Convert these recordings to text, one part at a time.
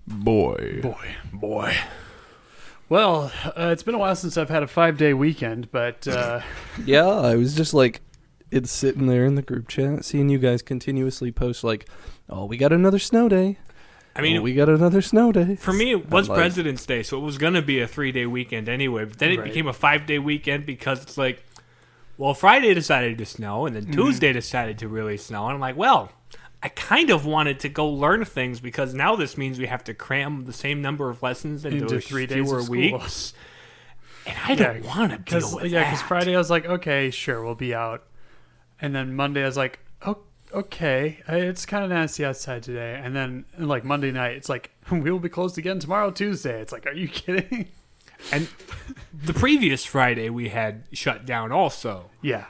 Boy. Well, it's been a while since I've had a 5-day weekend, but Yeah, I was just like, it's sitting there in the group chat, seeing you guys continuously post like, oh, we got another snow day. I mean, we got another snow day. For me, it was President's Day, so it was going to be a 3-day weekend anyway. But then it became a 5-day weekend because it's like, well, Friday decided to snow, and then Tuesday decided to really snow. And I'm like, well, I kind of wanted to go learn things because now this means we have to cram the same number of lessons into 3 days fewer of school. weeks. And I don't want to deal with that. Yeah, because Friday I was like, okay, sure, we'll be out. And then Monday I was like, oh, okay, it's kind of nasty outside today. And then like Monday night, it's like, we will be closed again tomorrow, Tuesday. It's like, are you kidding? And the previous Friday we had shut down also. Yeah.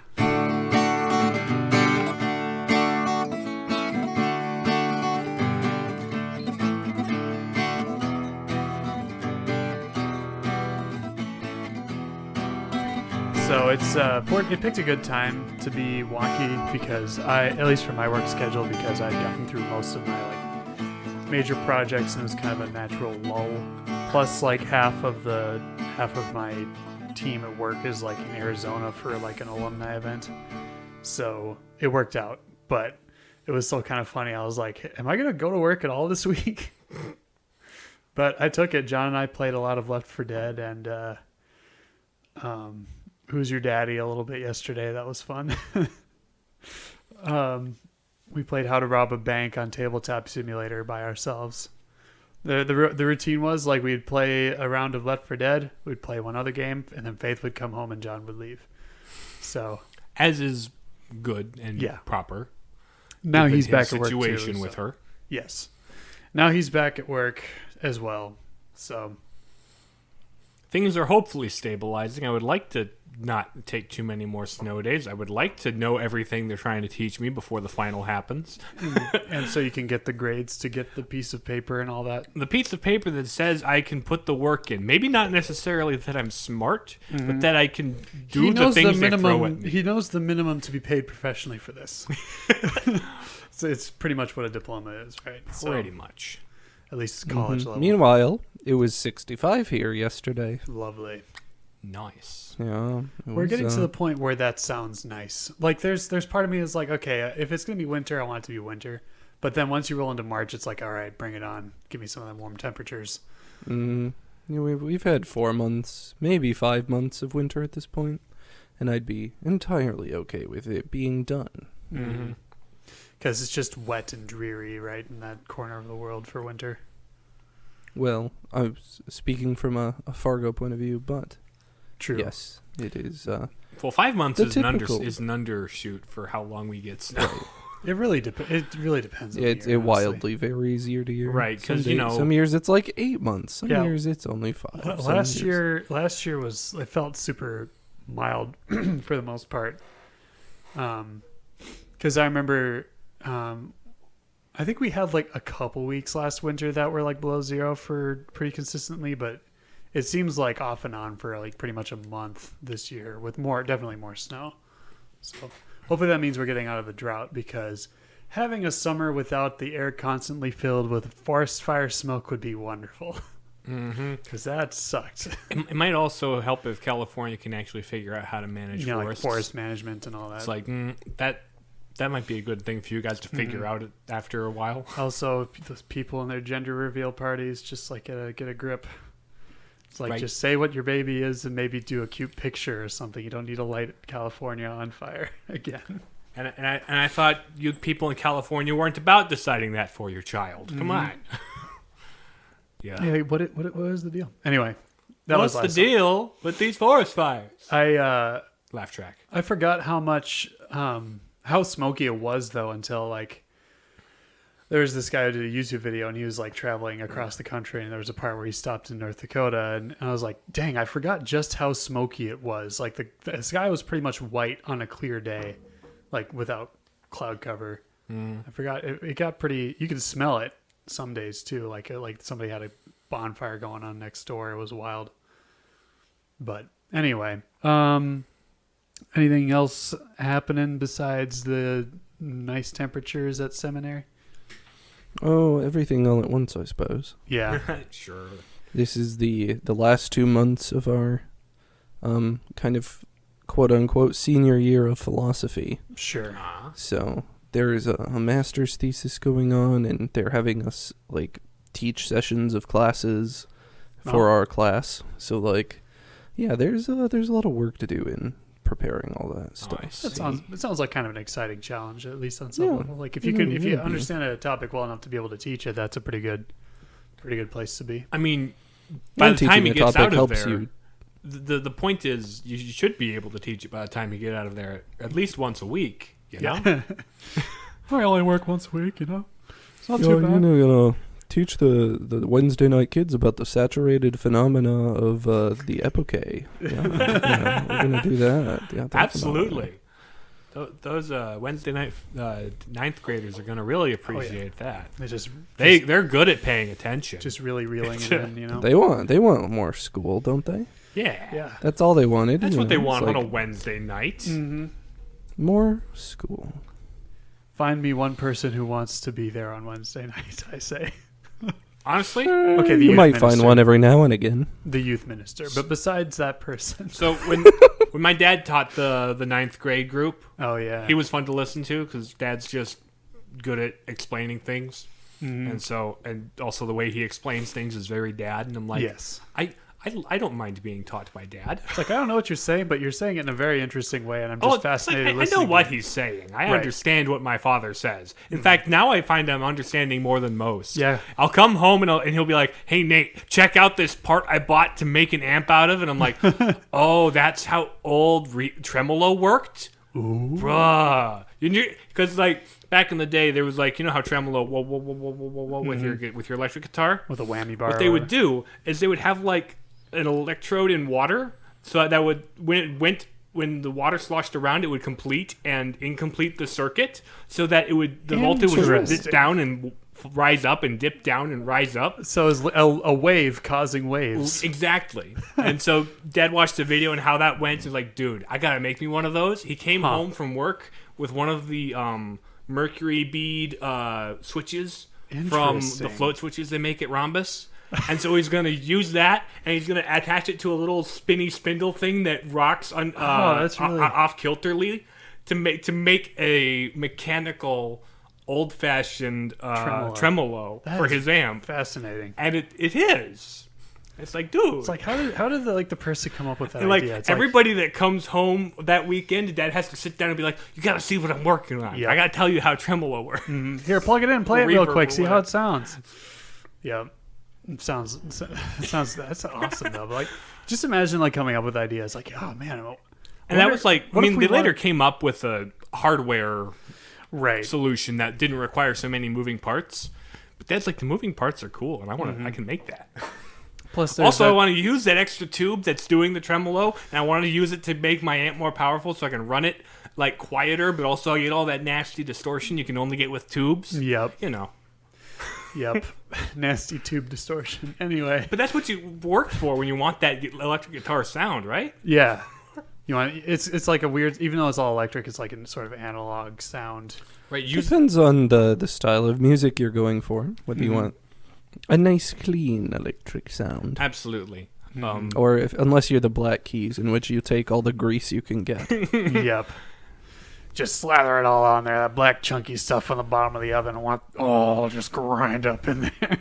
So it picked a good time to be wonky because at least for my work schedule, because I'd gotten through most of my like major projects and it was kind of a natural lull. Plus, like half of my team at work is like in Arizona for like an alumni event, so it worked out. But it was still kind of funny. I was like, am I gonna go to work at all this week? But I took it. John and I played a lot of Left 4 Dead and Who's Your Daddy a little bit yesterday. That was fun. We played How to Rob a Bank on Tabletop Simulator by ourselves. The routine was like we'd play a round of Left 4 Dead, we'd play one other game, and then Faith would come home and John would leave. So as is good and proper. Now he's back at work too. Situation with her. Yes. Now he's back at work as well. So things are hopefully stabilizing. I would like to not take too many more snow days. I would like to know everything they're trying to teach me before the final happens. And so you can get the grades to get the piece of paper and all that. The piece of paper that says I can put the work in. Maybe not necessarily that I'm smart, but that I can do the things they throw at me. He knows the minimum to be paid professionally for this. So it's pretty much what a diploma is, right? Pretty much. At least it's college level. Meanwhile, it was 65 here yesterday. Lovely. Nice. Yeah. We're getting to the point where that sounds nice. Like there's part of me is like, okay, if it's going to be winter, I want it to be winter. But then once you roll into March, it's like, all right, bring it on. Give me some of them warm temperatures. Yeah, we've had 4 months, maybe 5 months of winter at this point, and I'd be entirely okay with it being done. Because it's just wet and dreary, right, in that corner of the world for winter. Well, I was speaking from a Fargo point of view, but true. Yes, it is. Well, 5 months is an undershoot for how long we get snow. It really depends. On it wildly varies year to year, right? Because some years it's like 8 months, some years it's only 5. Last year it felt super mild for the most part. Because I remember, I think we had like a couple weeks last winter that were like below zero for pretty consistently, but it seems like off and on for like pretty much a month this year with definitely more snow. So hopefully that means we're getting out of the drought, because having a summer without the air constantly filled with forest fire smoke would be wonderful. Because that sucked. It might also help if California can actually figure out how to manage forests. Like forest management and all that. It's like that might be a good thing for you guys to figure out after a while. Also, those people in their gender reveal parties, just like get a grip. It's like, just say what your baby is and maybe do a cute picture or something. You don't need to light California on fire again. And I thought you people in California weren't about deciding that for your child. Come on. Yeah. Hey, what was the deal? Anyway, what's the deal with these forest fires? Laugh track. I forgot how much how smoky it was though until like there was this guy who did a YouTube video and he was like traveling across the country, and there was a part where he stopped in North Dakota, and I was like, dang, I forgot just how smoky it was. Like the sky was pretty much white on a clear day, like without cloud cover. I forgot it got pretty. You could smell it some days too. Like somebody had a bonfire going on next door. It was wild. But anyway, anything else happening besides the nice temperatures at seminary? Oh, everything all at once, I suppose. Yeah. Sure. This is the last 2 months of our kind of quote-unquote senior year of philosophy. Sure. So there's a master's thesis going on, and they're having us, like, teach sessions of classes for our class. So, like, yeah, there's a lot of work to do in preparing all that stuff. It sounds like kind of an exciting challenge, at least on some level. Like if you understand a topic well enough to be able to teach it, that's a pretty good place to be. I mean, by the time he gets out of there, you. The point is you should be able to teach it by the time you get out of there at least once a week. You know? Yeah. I only work once a week. It's not too bad. You know, teach the Wednesday night kids about the saturated phenomena of the epoche. Yeah, we're gonna do that. Yeah, absolutely. Those Wednesday night ninth graders are gonna really appreciate that. They're good at paying attention. Just really reeling it in. They want more school, don't they? Yeah. That's all they wanted. That's what they want on a Wednesday night. Mm-hmm. More school. Find me one person who wants to be there on Wednesday night, I say. Honestly? Okay, you might find one every now and again. The youth minister. But besides that person. So when my dad taught the ninth grade group, he was fun to listen to because Dad's just good at explaining things. Mm-hmm. And also the way he explains things is very Dad. And I'm like, yes. I don't mind being taught by Dad. It's like, I don't know what you're saying, but you're saying it in a very interesting way, and I'm just fascinated listening. I know what he's saying. I understand what my father says. In fact, now I find I'm understanding more than most. Yeah. I'll come home and he'll be like, hey, Nate, check out this part I bought to make an amp out of. And I'm like, oh, that's how old tremolo worked? Ooh. Bruh. Because, like, back in the day, there was, like, you know how tremolo, whoa, whoa, whoa, whoa, whoa, whoa, with your electric guitar? With a whammy bar. What they would do is they would have, like, an electrode in water, so that would when the water sloshed around, it would complete and incomplete the circuit, so that the voltage would dip down and rise up and dip down and rise up. So it's a wave causing waves. Exactly. And so Dad watched the video and how that went. He's like, dude, I gotta make me one of those. He came home from work with one of the mercury bead switches from the float switches they make at Rhombus. And so he's going to use that, and he's going to attach it to a little spinny spindle thing that rocks off-kilterly to make a mechanical, old-fashioned tremolo for his amp. Fascinating. And it is. It's like, dude. It's like, how did the person come up with that idea? It's like everybody that comes home that weekend, Dad has to sit down and be like, you got to see what I'm working on. Yep. I got to tell you how tremolo works. Mm-hmm. Here, plug it in, play it real quick, see how it sounds. Yeah. Sounds that's awesome though. But like, just imagine like coming up with ideas like, oh man, and that was like, I mean, they later came up with a hardware right solution that didn't require so many moving parts. But that's like, the moving parts are cool, and I want to, I can make that. Plus, also, I want to use that extra tube that's doing the tremolo, and I want to use it to make my amp more powerful, so I can run it like quieter, but also get all that nasty distortion you can only get with tubes. Yep. You know. Yep. Nasty tube distortion. Anyway. But that's what you work for when you want that electric guitar sound, right? Yeah. You want it's like a weird, even though it's all electric, it's like a sort of analog sound. Right. Depends on the style of music you're going for. Whether you want a nice, clean electric sound. Absolutely. Or unless you're the Black Keys, in which you take all the grease you can get. Yep. Just slather it all on there. That black chunky stuff on the bottom of the oven. I want just grind up in there.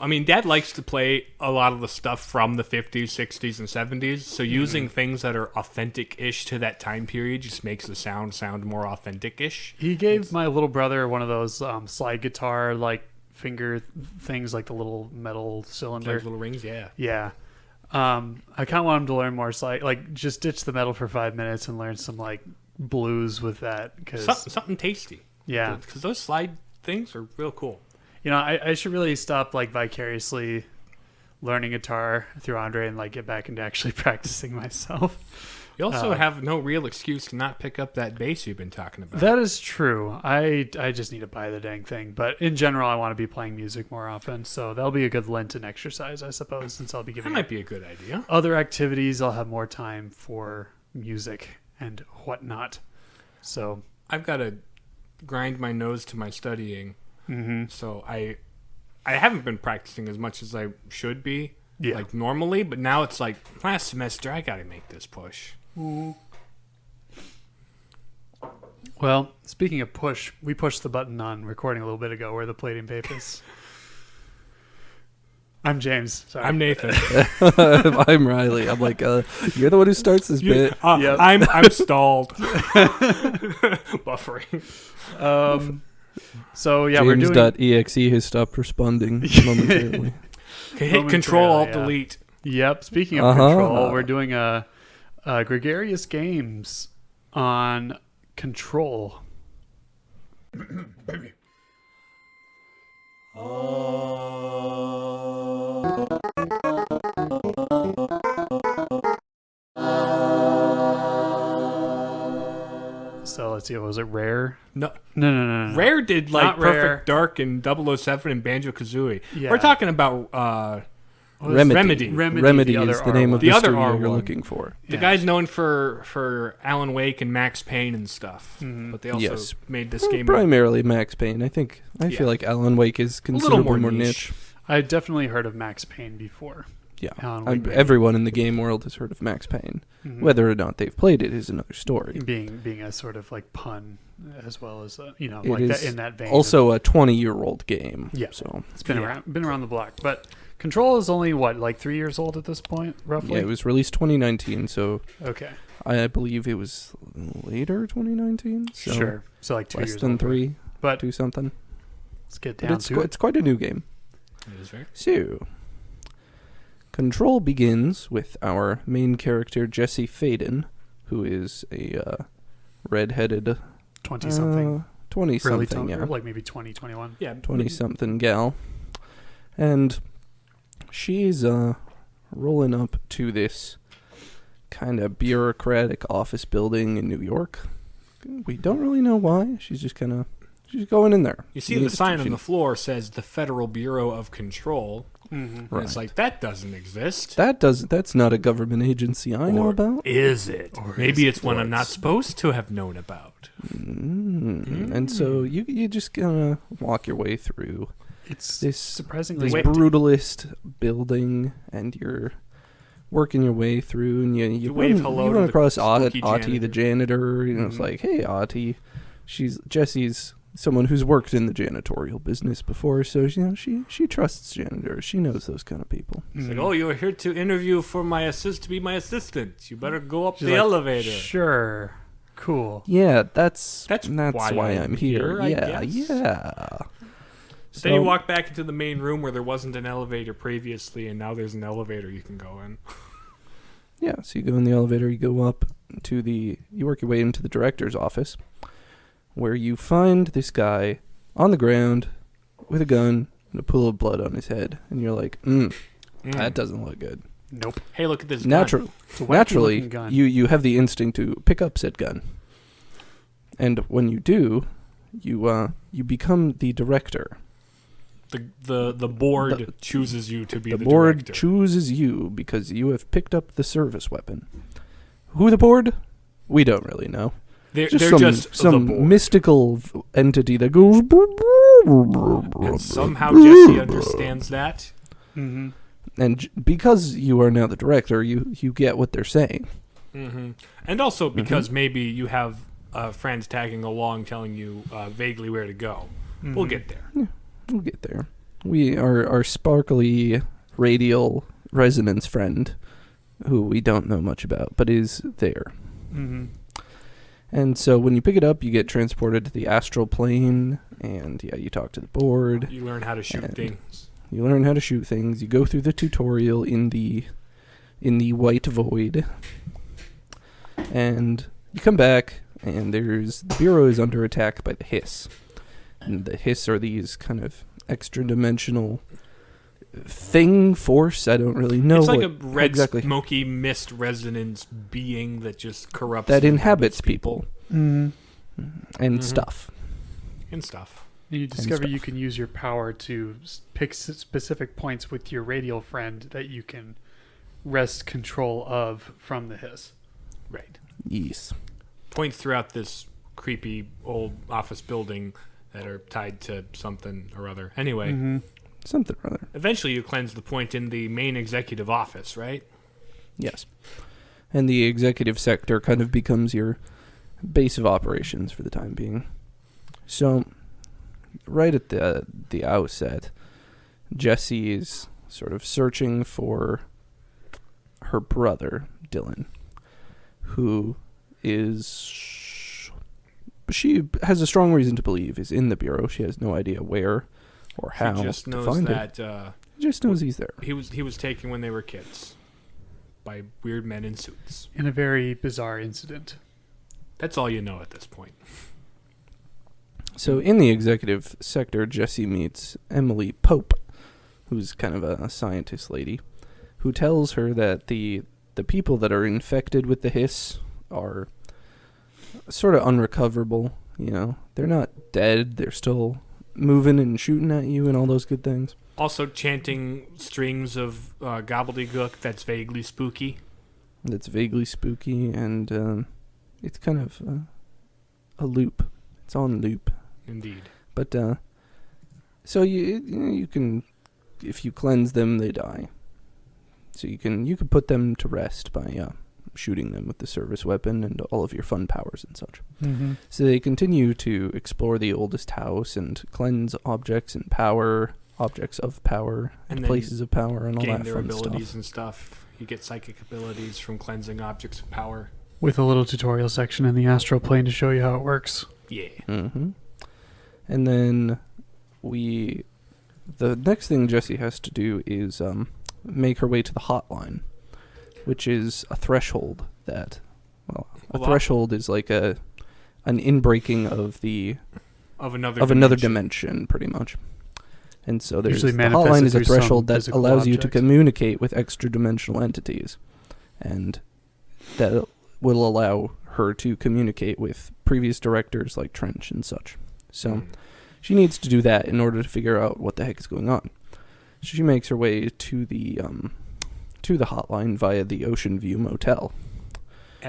I mean, Dad likes to play a lot of the stuff from the 50s, 60s, and 70s. So using things that are authentic-ish to that time period just makes the sound more authentic-ish. He gave my little brother one of those slide guitar like finger things, like the little metal cylinder, like little rings. Yeah. Yeah. I kind of want him to learn more slide. Like, just ditch the metal for 5 minutes and learn some like blues with that. Cause something tasty. Yeah. Because those slide things are real cool. You know, I should really stop like vicariously learning guitar through Andre and like get back into actually practicing myself. You also have no real excuse to not pick up that bass you've been talking about. That is true. I just need to buy the dang thing. But in general, I want to be playing music more often. So that'll be a good Lenten exercise, I suppose, since I'll be giving that might be a good idea. Other activities, I'll have more time for music and whatnot. So I've got to grind my nose to my studying. So I haven't been practicing as much as I should be, Yeah. like normally. But now it's like last semester I got to make this push. Well, speaking of push, we pushed the button on recording a little bit ago where the plating papers. I'm James. Sorry. I'm Nathan. I'm Riley. I'm like, you're the one who starts this bit. Yep. I'm stalled. Buffering. So yeah, we're doing. James.exe has stopped responding momentarily. Okay, hit Control Alt yeah. Delete. Yep. Speaking of control, we're doing a Gregarious Games on Control. So let's see. Was it Rare? No, No. Rare did like Not Perfect Rare. Dark and 007 and Banjo Kazooie. Yeah. We're talking about Remedy. Remedy. Remedy the other is the name of The the other studio R1. you're looking for. The guy's known for Alan Wake and Max Payne and stuff, but they also Yes. made this game Primarily Max Payne. I Yeah. feel like Alan Wake is a little considerably more more niche. niche. I definitely heard of Max Payne before. Yeah, Alan Wake maybe. everyone in the game world has heard of Max Payne. Whether or not they've played it is another story. Being a sort of like pun as well as It like is that in that vein. also a 20-year-old game. Yeah. So It's been around the block, but Control is only like 3 years old at this point, roughly. yeah, it was released 2019. So Okay, I believe it was later 2019. So sure. So like 2 less years than old. 3, But 2 something. let's get But down it's to it. it's quite a new game. It is very. So, Control begins with our main character Jesse Faden, who is a red-headed 20 something, 20 something, or yeah, like maybe 20, 21. Yeah, 20 something gal, and she's rolling up to this kind of bureaucratic office building in New York. We don't really know why. She's going in there. You see the sign on the floor says the Federal Bureau of Control. And Right. it's like that doesn't exist. That's not a government agency I know Or about. Is it? Or Maybe is it's one I'm not supposed to have known about. And so you just gonna walk your way through It's this surprisingly this brutalist building, and you're working your way through, and you wave run, hello you to run the across spooky Auntie the janitor. It's like, hey, Auntie, Jesse's someone who's worked in the janitorial business before, so she trusts janitors. She knows those kind of people. It's like, oh, you're here to interview for to be my assistant. You better go up She's the like, elevator. Sure, cool. Yeah, that's why why I'm I'm here. here, I Yeah, guess. yeah. But then you walk back into the main room where there wasn't an elevator previously, and now there's an elevator you can go in. Yeah, so you go in the elevator, you go up to you work your way into the director's office, where you find this guy on the ground with a gun and a pool of blood on his head, and you're like, that doesn't look good. Nope. Hey, look at this gun. It's a wacky Naturally, looking gun. you have the instinct to pick up said gun, and when you do, you become the director. The board chooses you to be the board director. chooses you because you have picked up the service weapon. Who the board? We don't really know. They're some, just some the board. mystical entity that goes. And somehow Jesse understands that. Mm-hmm. And because you are now the director, you get what they're saying. Mm-hmm. And also because maybe you have friends tagging along telling you vaguely where to go. Mm-hmm. We'll get there. Yeah, we'll get there. We our sparkly radial resonance friend, who we don't know much about, but is there. Mm-hmm. And so when you pick it up, you get transported to the astral plane, and you talk to the board. You learn how to shoot And things. You learn how to shoot things. You go through the tutorial in the white void, and you come back, and the bureau is under attack by the Hiss. And the Hiss are these kind of extra-dimensional force. I don't really know. It's like a red exactly smoky mist resonance being that just corrupts that and inhabits people Mm-hmm. and stuff. and stuff. You discover stuff. you can use your power to pick specific points with your radial friend that you can wrest control of from the Hiss. Right. Yes. Points throughout this creepy old office building that are tied to something or other. Anyway, Something or other. eventually you cleanse the point in the main executive office, right? Yes. And the executive sector kind of becomes your base of operations for the time being. So, right at the outset, Jessie is sort of searching for her brother, Dylan, who she has a strong reason to believe is in the Bureau. She has no idea where or how She just to knows find that him. She just knows he's there. he was taken when they were kids by weird men in suits. In a very bizarre incident. That's all you know at this point. So in the executive sector, Jessie meets Emily Pope, who's kind of a scientist lady, who tells her that the people that are infected with the hiss are sort of unrecoverable. You know, they're not dead. They're still moving and shooting at you and all those good things. Also chanting strings of gobbledygook that's vaguely spooky. That's vaguely spooky, and it's kind of a loop. It's on loop. Indeed. But so you can, if you cleanse them, they die. So you can put them to rest by shooting them with the service weapon and all of your fun powers and such. Mm-hmm. So they continue to explore the oldest house and cleanse objects of power, and places of power, and all gain that their fun abilities stuff. and stuff. You get psychic abilities from cleansing objects of power. With a little tutorial section in the astral plane to show you how it works. Yeah. Mm-hmm. And then the next thing Jessie has to do is make her way to the hotline, which is a threshold that, threshold is like an inbreaking of another dimension, pretty much. And so there's the hotline is a threshold that allows you to communicate with extra dimensional entities, and that will allow her to communicate with previous directors like Trench and such. So she needs to do that in order to figure out what the heck is going on. So she makes her way to the hotline via the Ocean View Motel,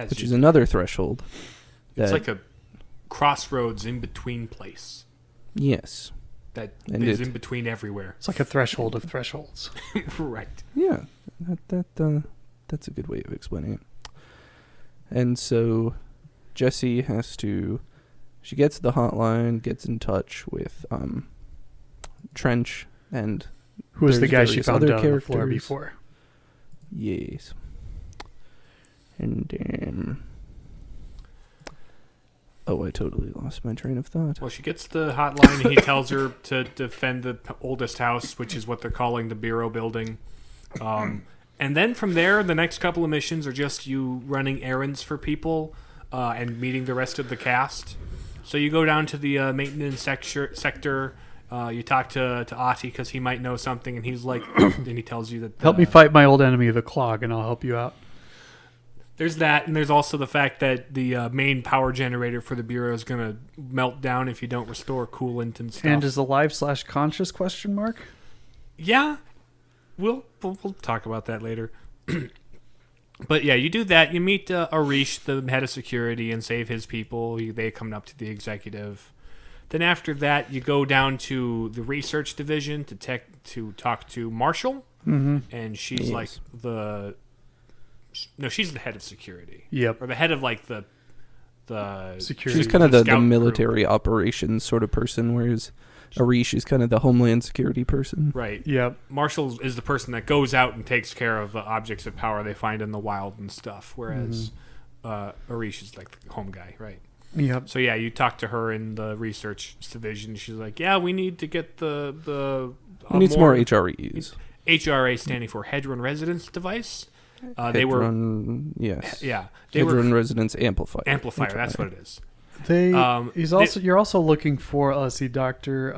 which is another threshold. It's like a crossroads in between place. Yes. That is in between everywhere. It's like a threshold of thresholds. Right. Yeah. That's a good way of explaining it. And so Jessie she gets the hotline, gets in touch with Trench, and who was the guy she found other on the floor before. Yes. And I totally lost my train of thought. Well, she gets the hotline, and he tells her to defend the oldest house, which is what they're calling the Bureau building. And then from there, the next couple of missions are just you running errands for people and meeting the rest of the cast. So you go down to the maintenance sector. You talk to Ati because he might know something, and he's like, and he tells you that help me fight my old enemy, the Clog, and I'll help you out. There's that, and there's also the fact that the main power generator for the Bureau is going to melt down if you don't restore coolant and stuff. And is alive/conscious ? Yeah, we'll talk about that later. But yeah, you do that. You meet Arish, the head of security, and save his people. They come up to the executive. Then after that, you go down to the research division to talk to Marshall, and she's like she's the head of security. Yep, or the head of like the security. She's kind of the military operations sort of person, whereas Arish is kind of the homeland security person. Right. Yep. Marshall is the person that goes out and takes care of the objects of power they find in the wild and stuff, whereas Arish is like the home guy, right? Yep. So yeah, you talk to her in the research division. She's like, "Yeah, we need to get the we need some more HREs. HRA standing for Hedron Resonance Device. Yes. Yeah. Hedron Resonance Amplifier. Amplifier. That's what it is. You're also looking for Dr.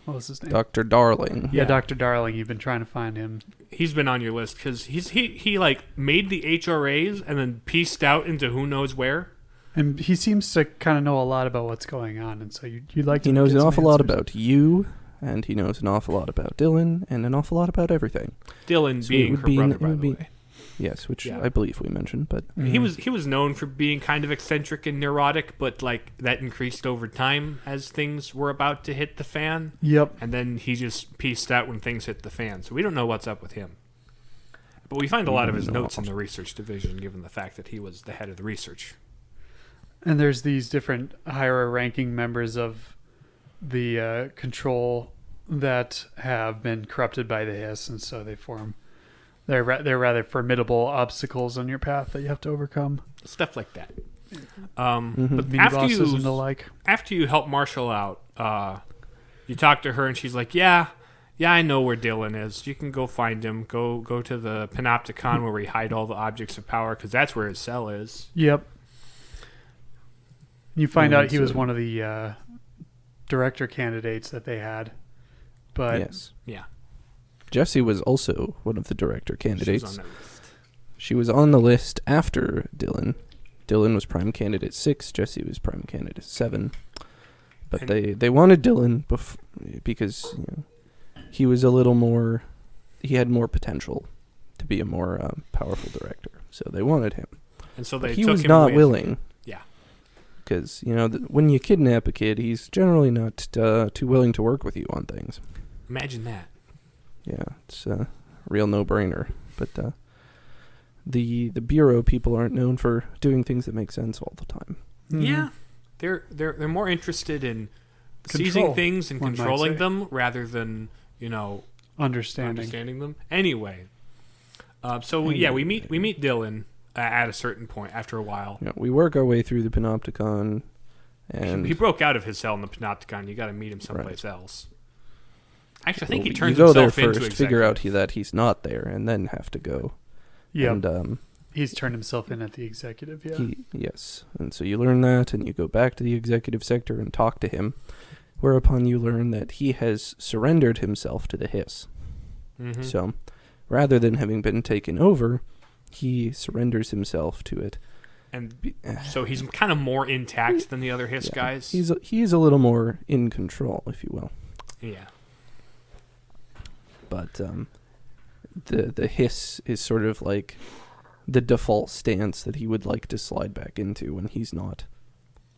What was his name? Dr. Darling. Yeah, Dr. Darling. You've been trying to find him. He's been on your list because he like made the HRAs and then pieced out into who knows where. And he seems to kind of know a lot about what's going on, and so you'd like to. He knows an awful lot about you, and he knows an awful lot about Dylan, and an awful lot about everything. Dylan being her brother, by the way. Yes, which Yeah. I believe we mentioned, but He was known for being kind of eccentric and neurotic, but like that increased over time as things were about to hit the fan. Yep. And then he just pieced out when things hit the fan. So we don't know what's up with him. But we find a lot of his notes in the research division, given the fact that he was the head of the research. And there's these different higher ranking members of the control that have been corrupted by the hiss, and so they're rather formidable obstacles on your path that you have to overcome. Stuff like that. But mini after bosses you and the like. after you help Marshall out, you talk to her and she's like, yeah, I know where Dylan is. You can go find him. Go to the Panopticon where we hide all the objects of power, because that's where his cell is. Yep. You find out he so- was one of the director candidates that they had. But yes. Yeah. Jesse was also one of the director candidates. She's on that list. She was on the list after Dylan. Dylan was prime candidate 6. Jesse was prime candidate 7. But And- they wanted Dylan because he was a little more. He had more potential to be a more powerful director. So they wanted him. And so But they he took was him not with- willing. Yeah. Because when you kidnap a kid, he's generally not too willing to work with you on things. Imagine that. Yeah, it's a real no-brainer. But the bureau people aren't known for doing things that make sense all the time. Yeah. They're more interested in Control, seizing things and one might controlling say. them rather than, understanding. them. Anyway, we meet Dylan at a certain point after a while. We work our way through the Panopticon, and He broke out of his cell in the Panopticon. You got to meet him someplace else. Actually, I think he you turns go there himself into first, figure out executive. that he's not there, and then have to go. Yeah. And He's turned himself in at the executive, yeah. yes, and so you learn that, and you go back to the executive sector and talk to him. Whereupon you learn that he has surrendered himself to the hiss. Mhm. So, rather than having been taken over, he surrenders himself to it. And so he's kind of more intact than the other Hiss guys. He's a little more in control, if you will. Yeah. But the hiss is sort of like the default stance that he would like to slide back into when he's not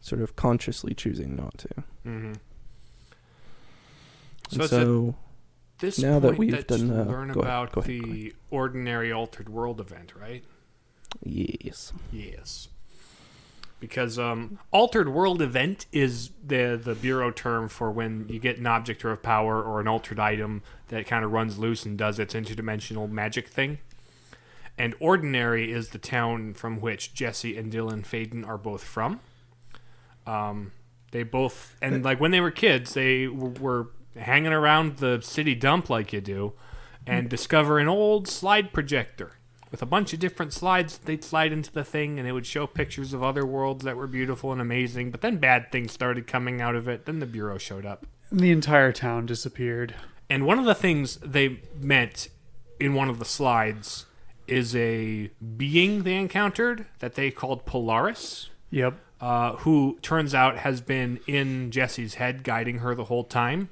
sort of consciously choosing not to. Mm-hmm. And it's so this now that point we've that done, you learn go ahead, about go ahead, the ordinary altered world event, right? yes. Yes. Because altered world event is the bureau term for when you get an object or of power or an altered item that kind of runs loose and does its interdimensional magic thing. And ordinary is the town from which Jesse and Dylan Faden are both from. They both, and like when they were kids, they were hanging around the city dump like you do, and discover an old slide projector with a bunch of different slides. They'd slide into the thing, and it would show pictures of other worlds that were beautiful and amazing. But then bad things started coming out of it. Then the bureau showed up, And the entire town disappeared. and one of the things they met in one of the slides is a being they encountered that they called Polaris. Yep. Who turns out has been in Jesse's head, guiding her the whole time.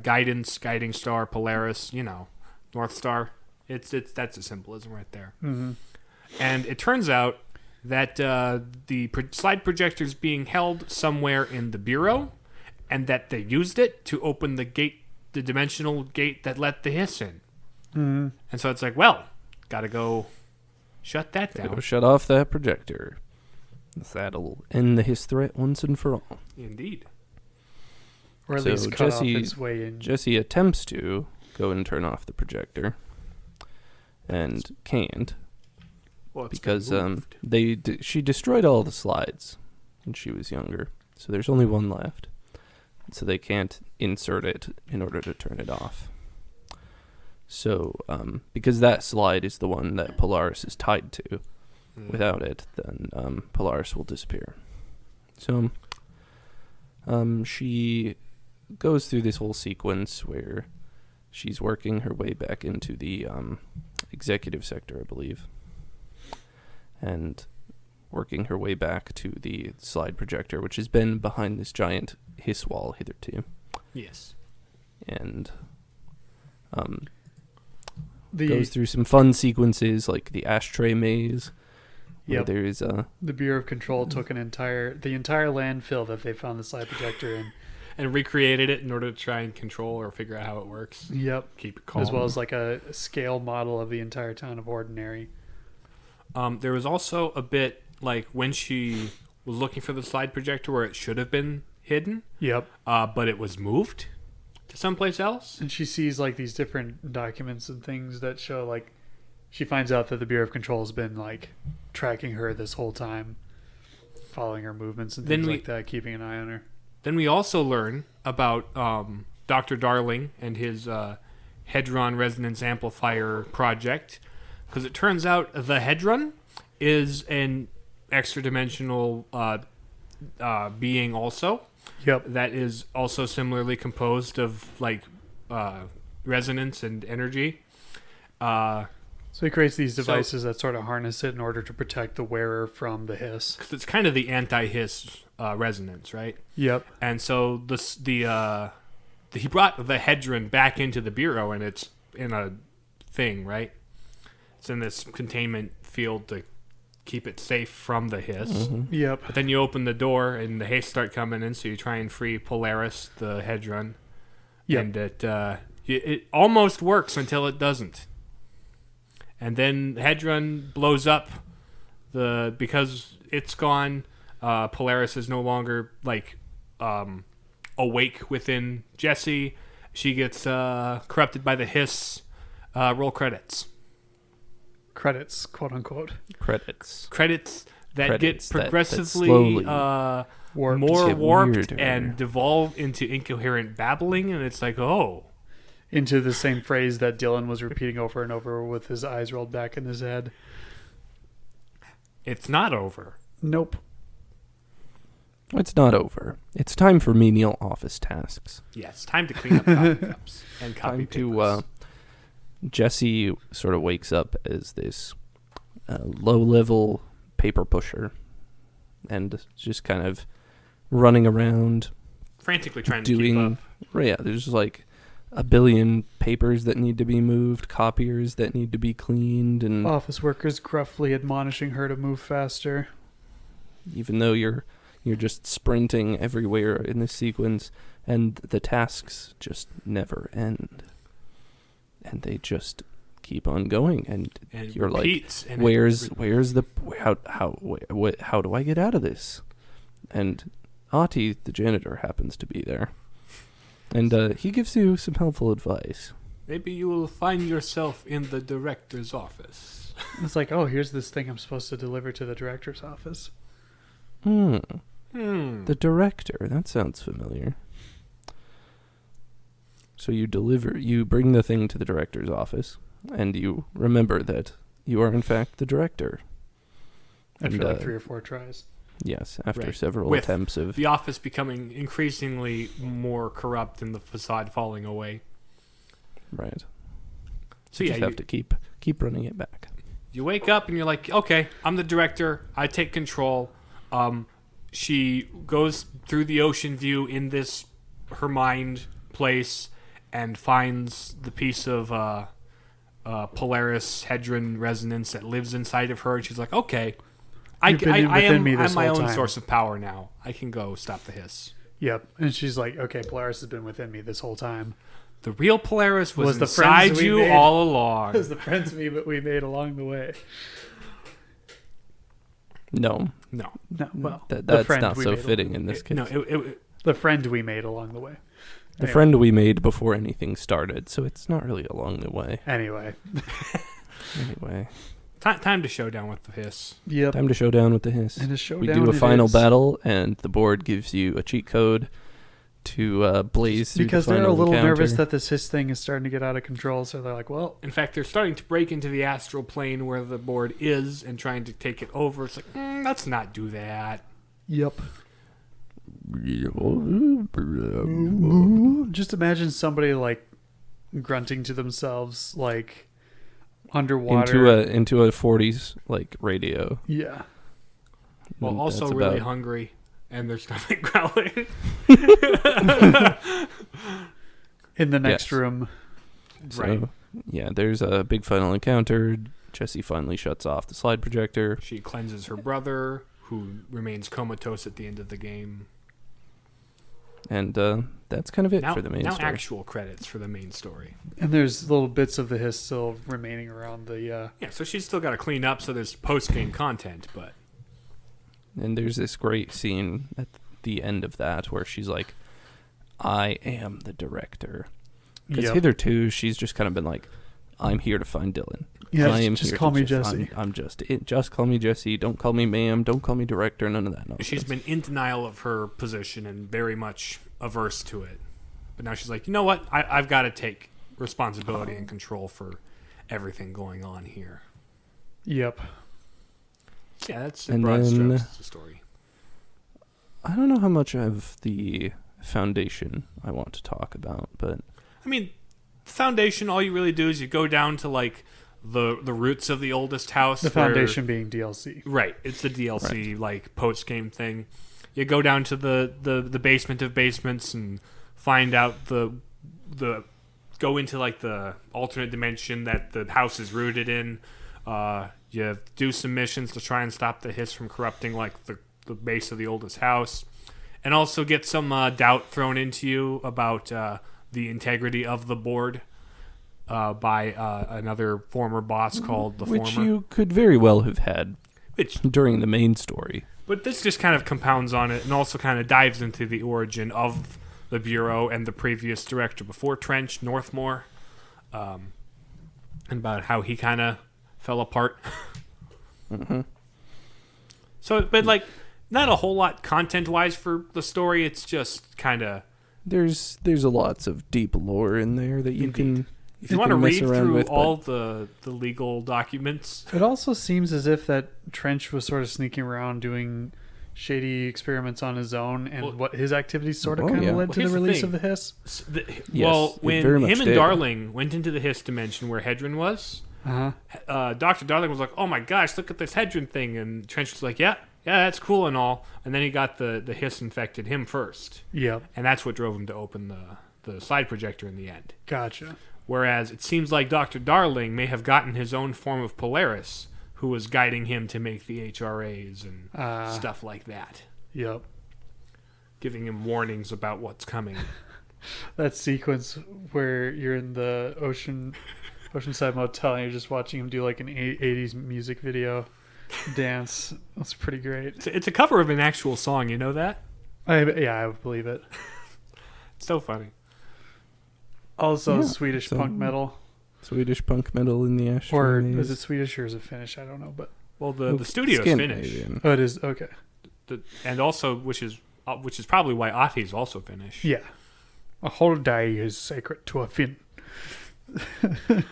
Guidance, guiding star, Polaris, North Star. That's a symbolism right there. Mm-hmm. And it turns out that the slide projector is being held somewhere in the bureau, and that they used it to open the gate, the dimensional gate that let the hiss in. Mm-hmm. And so it's like, well, gotta go shut that Go down. shut off that projector. That'll end the hiss threat once and for all. Indeed. Or at So least cut Jesse- off its way in. Jesse attempts to go and turn off the projector, and can't Well, it's because been moved. she destroyed all the slides when she was younger, so there's only one left, so they can't insert it in order to turn it off. So because that slide is the one that Polaris is tied to, without it, then Polaris will disappear. So she goes through this whole sequence where she's working her way back into the executive sector, I believe, and working her way back to the slide projector, which has been behind this giant hiss wall hitherto. Yes. And goes through some fun sequences like the ashtray maze. Yep. There is the Bureau of Control took the entire landfill that they found the slide projector in, and recreated it in order to try and control or figure out how it works. Yep. Keep it calm. As well as like a scale model of the entire town of Ordinary. There was also a bit like when she was looking for the slide projector where it should have been hidden. Yep. But it was moved to someplace else. And she sees like these different documents and things that show like she finds out that the Bureau of Control has been like tracking her this whole time, following her movements and things like that, keeping an eye on her. Then we also learn about Dr. Darling and his Hedron resonance amplifier project, because it turns out the Hedron is an extra-dimensional being also. Yep. That is also similarly composed of like resonance and energy. So he creates these devices that sort of harness it in order to protect the wearer from the hiss. Because it's kind of the anti-hiss resonance, right? Yep. And so he brought the Hedron back into the Bureau, and it's in a thing, right? It's in this containment field to keep it safe from the hiss. Mm-hmm. Yep. But then you open the door, and the hiss start coming in, so you try and free Polaris, the Hedron. Yep. And it almost works until it doesn't. And then Hedron blows up because it's gone. Polaris is no longer like awake within Jessie. She gets corrupted by the hiss. Roll credits. Credits, quote unquote. credits that get progressively Warped. more Get warped weirder. and devolve into incoherent babbling, and it's like, oh. Into the same phrase that Dylan was repeating over and over with his eyes rolled back in his head. It's not over. Nope. It's not over. It's time for menial office tasks. Yes, time to clean up coffee cups and copy Time to papers. Jesse sort of wakes up as this low-level paper pusher and just kind of running around frantically trying to doing... keep up. Yeah, there's like a billion papers that need to be moved, copiers that need to be cleaned, and Office workers gruffly admonishing her to move faster. even though you're just sprinting everywhere in this sequence, and the tasks just never end. And they just keep on going, and you're repeats, like, where's the how do I get out of this? And Ati, the janitor, happens to be there, and he gives you some helpful advice. Maybe you will find yourself in the director's office. It's like, oh, here's this thing I'm supposed to deliver to the director's office. The director, that sounds familiar. So you bring the thing to the director's office, and you remember that you are in fact the director. After And, like 3 or 4 tries. Yes, after Right. several With attempts of... the office becoming increasingly more corrupt and the facade falling away. Right. So You yeah, just have to keep running it back. you wake up and you're like, okay, I'm the director. I take control. She goes through the ocean view in this her mind place and finds the piece of Polaris Hedron resonance that lives inside of her, and she's like, okay, I am my own source of power now. I can go stop the hiss. Yep. And she's like, okay, Polaris has been within me this whole time. The real Polaris was the inside friends we you made. all along. It was the friends we made along the way. No, No. No, well, the that's friend not we so made fitting in this case. No, the friend we made along the way. The Anyway. friend we made before anything started, so it's not really along the way. Anyway. Anyway, time to show down with the hiss. Yep. time to show down with the hiss. And a showdown We do a it final is. battle, and the board gives you a cheat code to blaze through Because the final they're a little encounter. nervous that this hiss thing is starting to get out of control, so they're like, well, In fact, they're starting to break into the astral plane where the board is and trying to take it over. It's like, let's not do that. yep. Just imagine somebody like grunting to themselves like underwater. into a 40s like radio. Yeah. Well, And also that's really about- hungry and their stomach growling. In the next Yes. room. So Right. Yeah, there's a big final encounter. Jessie finally shuts off the slide projector. She cleanses her brother, who remains comatose at the end of the game. And that's kind of it for the main story. Now actual credits for the main story. And there's little bits of the hiss still remaining around the... Yeah, so she's still got to clean up, so there's post-game content, but... And there's this great scene at the end of that where she's like, I am the director. Because hitherto, she's just kind of been like, I'm here to find Dylan. Yeah, just call me Jessie. I'm just call me Jessie. Don't call me ma'am. Don't call me director. None of that nonsense. She's been in denial of her position and very much averse to it. But now she's like, you know what? I've got to take responsibility and control for everything going on here. Yep. Yeah, that's in broad strokes the story. I don't know how much of the foundation I want to talk about, but... I mean, the foundation, all you really do is you go down to, like, the roots of the oldest house. The foundation being DLC. Right. It's the DLC, like, post-game thing. You go down to the basement of basements and find out go into, like, the alternate dimension that the house is rooted in. You do some missions to try and stop the hiss from corrupting, like, the base of the oldest house. And also get some doubt thrown into you about the integrity of the board by another former boss called the Which Former. you could very well have had during the main story. But this just kind of compounds on it and also kind of dives into the origin of the Bureau and the previous director before Trench, Northmore, and about how he kind of fell apart. Mm-hmm. So, but like, not a whole lot content-wise for the story. It's just kind of... There's lots of deep lore in there that you can... If you want to read through all the legal documents... It also seems as if that Trench was sort of sneaking around doing shady experiments on his own, and what his activities sort of kind of led to the release of the hiss. When him and Darling went into the hiss dimension where Hedron was, Dr. Darling was like, oh my gosh, look at this Hedron thing. And Trench was like, yeah, that's cool and all. And then he got the hiss infected him first. Yeah. And that's what drove him to open the slide projector in the end. Gotcha. Whereas it seems like Dr. Darling may have gotten his own form of Polaris, who was guiding him to make the HRAs and stuff like that. Yep. Giving him warnings about what's coming. That sequence where you're in the Oceanside Motel and you're just watching him do like an 80s music video dance. That's pretty great. It's a cover of an actual song, you know that? I believe it. It's so funny. Also, Swedish punk metal. Swedish punk metal in the ashtray. Or is it Swedish or is it Finnish? I don't know, but the studio is Finnish. Oh, it is. Okay. And also, which is probably why Ahti is also Finnish. Yeah, a holiday is sacred to a Finn. That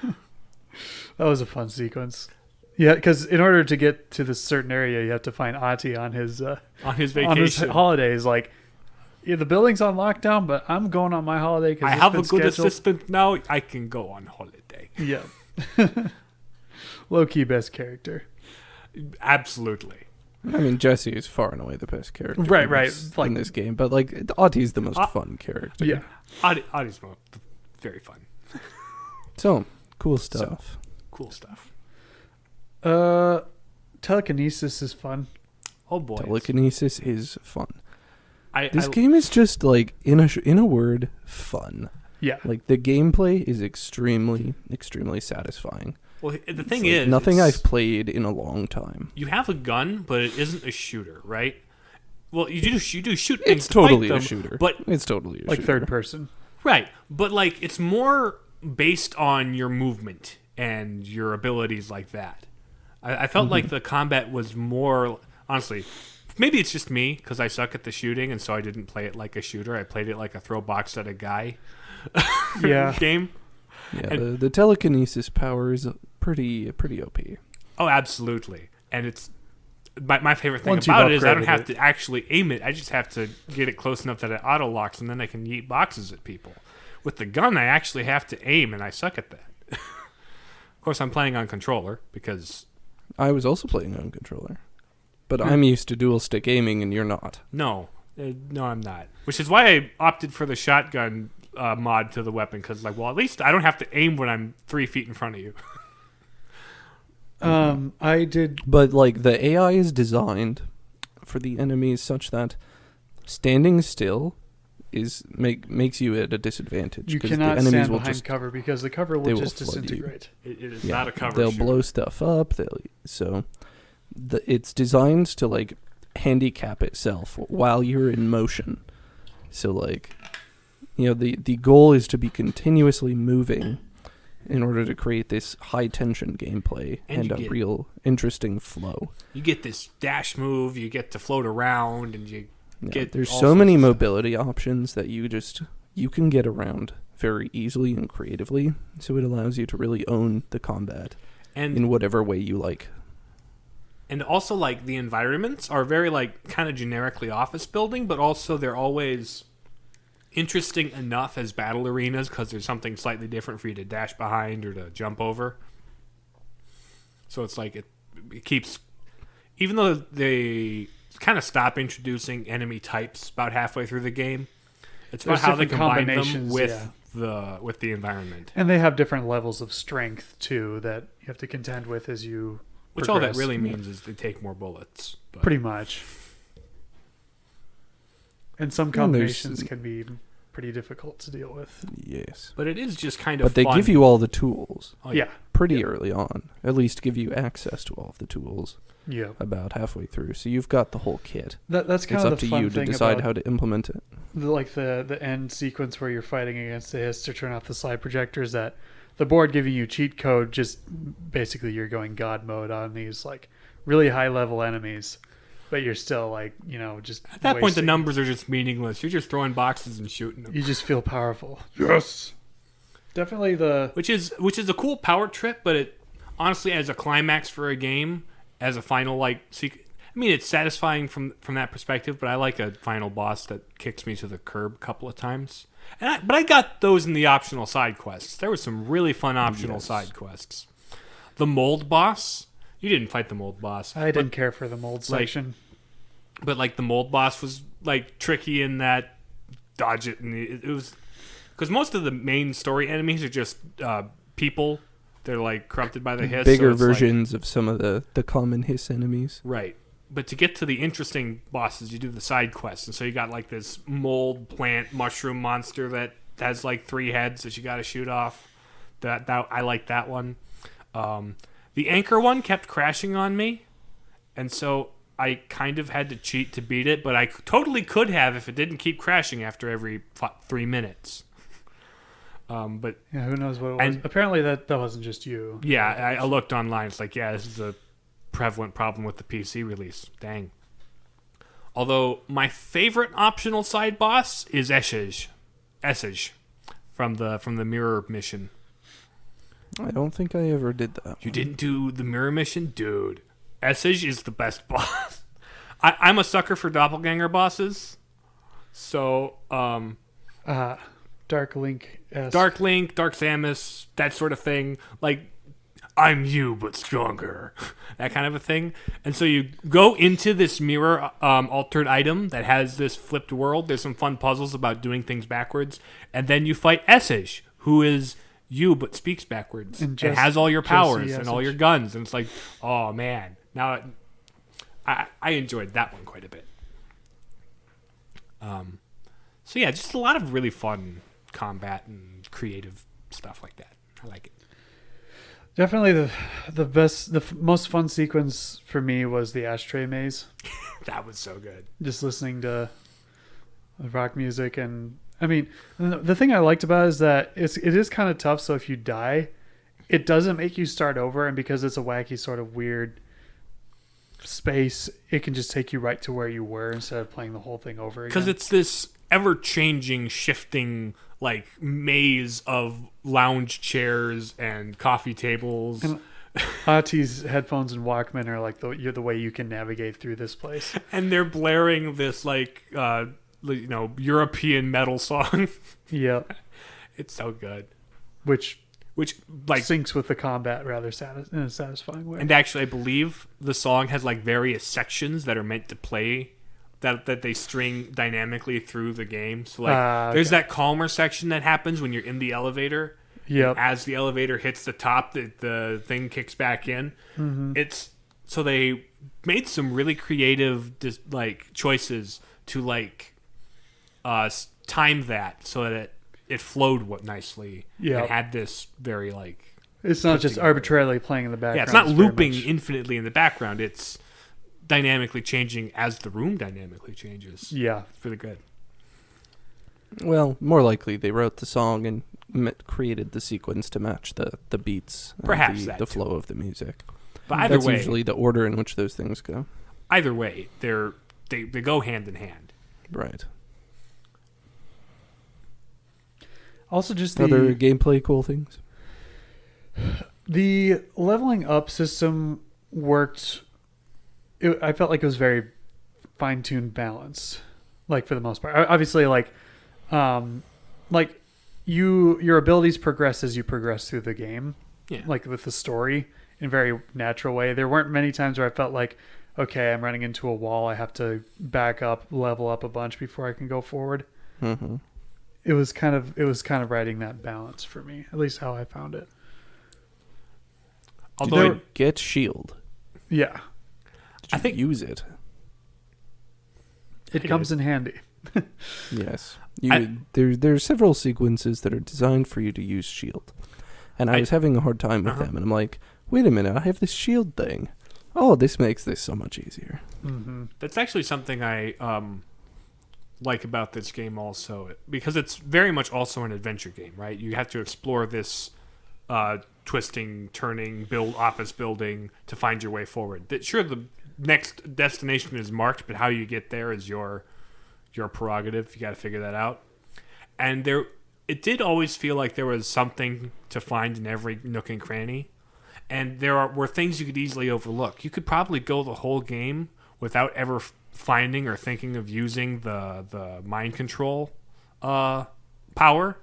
was a fun sequence. Yeah, because in order to get to this certain area, you have to find Ahti on his vacation, on his holidays. Like, yeah, the building's on lockdown, but I'm going on my holiday because I have a good assistant now. I can go on holiday. Yeah. Low key best character. Absolutely. I mean, Jessie is far and away the best character. Right. In this game, but like Ahti's the most fun character. Yeah. Ahti's very fun. So cool stuff. Cool stuff. Telekinesis is fun. Oh boy. Telekinesis is fun. This I game is just like in a word, fun. Yeah. Like the gameplay is extremely, extremely satisfying. Well, the thing is, nothing I've played in a long time. You have a gun, but it isn't a shooter, right? Well, you do shoot things. It's to totally fight a them, shooter. but it's totally a like shooter. third person. Right, but like it's more based on your movement and your abilities like that. I felt like the combat was more, honestly, maybe it's just me because I suck at the shooting and so I didn't play it like a shooter. I played it like a throw box at a guy game. Yeah, and the telekinesis power is pretty OP. Oh, absolutely. And it's my favorite thing about it is I don't have to actually aim it. I just have to get it close enough that it auto locks and then I can yeet boxes at people. With the gun, I actually have to aim and I suck at that. Of course, I'm playing on controller because... I was also playing on controller. But I'm used to dual stick aiming and you're not. No, I'm not. Which is why I opted for the shotgun mod to the weapon because, like, well, at least I don't have to aim when I'm 3 feet in front of you. I did. But like the AI is designed for the enemies such that standing still makes you at a disadvantage. You 'cause cannot the enemies stand will behind just cover because the cover will just flood you. disintegrate. It is yeah, not a cover they'll shooter. blow stuff up. It's designed to like handicap itself while you're in motion. So like, the goal is to be continuously moving in order to create this high tension gameplay and a real interesting flow. You get this dash move, you get to float around, and there's so many mobility options that you can get around very easily and creatively. So it allows you to really own the combat in whatever way you like. And also, like, the environments are very, like, kind of generically office building, but also they're always interesting enough as battle arenas because there's something slightly different for you to dash behind or to jump over. So it's like it keeps, even though they kind of stop introducing enemy types about halfway through the game, it's about how they combine them with the environment. And they have different levels of strength too that you have to contend with as you Which progress. all that really means is they take more bullets. But. Pretty much. And some combinations can be pretty difficult to deal with. Yes. But it is just kind of But they fun. give you all the tools. Oh, yeah. Pretty early on. At least give you access to all of the tools. Yeah. About halfway through. So you've got the whole kit. That's kind it's of up the to fun you to thing decide about how to implement it. The end sequence where you're fighting against the hiss to turn off the slide projectors, that the board giving you cheat code, just basically you're going God mode on these like really high level enemies. But you're still like, just at that point the wasting. numbers are just meaningless. You're just throwing boxes and shooting them. You just feel powerful. Yes. Definitely which is a cool power trip, but it honestly as a climax for a game, as a final it's satisfying from that perspective, but I like a final boss that kicks me to the curb a couple of times. But I got those in the optional side quests. There were some really fun optional side quests. The mold boss, you didn't fight the mold boss. I didn't care for the mold section. But like the mold boss was like tricky in that dodge it, and it was because most of the main story enemies are just people. They're like corrupted by the hiss. Bigger versions of some of the common hiss enemies. Right. But to get to the interesting bosses, you do the side quests. And so you got like this mold plant mushroom monster that has like 3 heads that you got to shoot off. That I like that one. The anchor one kept crashing on me. And so I kind of had to cheat to beat it, but I totally could have if it didn't keep crashing after every 3 minutes. But yeah, who knows what it was. And apparently that wasn't just you. Yeah, I looked online. It's like, yeah, this is a prevalent problem with the PC release. Dang. Although my favorite optional side boss is Esij from the mirror mission. I don't think I ever did that. You didn't do the mirror mission? Dude. Esij is the best boss. I'm a sucker for doppelganger bosses. So, Dark Link, Dark Samus, that sort of thing. Like, I'm you, but stronger. That kind of a thing. And so you go into this mirror altered item that has this flipped world. There's some fun puzzles about doing things backwards. And then you fight Esij, who is you, but speaks backwards. And has all your powers and all your guns. And it's like, oh, man. Now, I enjoyed that one quite a bit. So, yeah, just a lot of really fun combat and creative stuff like that. I like it. Definitely the most fun sequence for me was the ashtray maze. That was so good. Just listening to the rock music, and I mean, the thing I liked about it is that it is kind of tough. So if you die, it doesn't make you start over, and because it's a wacky sort of weird space, it can just take you right to where you were instead of playing the whole thing over again. Because it's this ever-changing, shifting like maze of lounge chairs and coffee tables. And Ati's headphones and Walkman are like the way you can navigate through this place. And they're blaring this like European metal song. Yeah, it's so good. Which like syncs with the combat rather in a satisfying way. And actually, I believe the song has like various sections that are meant to play that they string dynamically through the game. So like, there's that calmer section that happens when you're in the elevator. Yep. As the elevator hits the top, the thing kicks back in. Mm-hmm. So they made some really creative choices to time that so that it flowed nicely. Yeah. And had this very It's not just together. arbitrarily playing in the background. Yeah, it's not very looping much- infinitely in the background. It's dynamically changing as the room dynamically changes. Yeah. It's really good. Well, more likely they wrote the song and created the sequence to match the beats, Perhaps the flow of the music. But either That's way, usually the order in which those things go. either way, they go hand in hand. Right. Also, just Other gameplay cool things. the leveling up system worked. I felt like it was very fine-tuned, balanced, for the most part. Obviously, your abilities progress as you progress through the game. Yeah. With the story in a very natural way. There weren't many times where I felt like, okay, I'm running into a wall. I have to back up, level up a bunch before I can go forward. Mm-hmm. It was kind of writing that balance for me, at least how I found it. Although Get shield. Yeah, Did you use it? it comes in handy. Yes. There's several sequences that are designed for you to use shield. And I was having a hard time with them. And I'm like, wait a minute, I have this shield thing. Oh, this makes this so much easier. Mm-hmm. that's actually something I like about this game also, because it's very much also an adventure game, right? You have to explore this twisting, turning, office building to find your way forward. Sure, the next destination is marked, but how you get there is your prerogative. You got to figure that out. And it did always feel like there was something to find in every nook and cranny, and there were things you could easily overlook. You could probably go the whole game without ever finding or thinking of using the mind control power.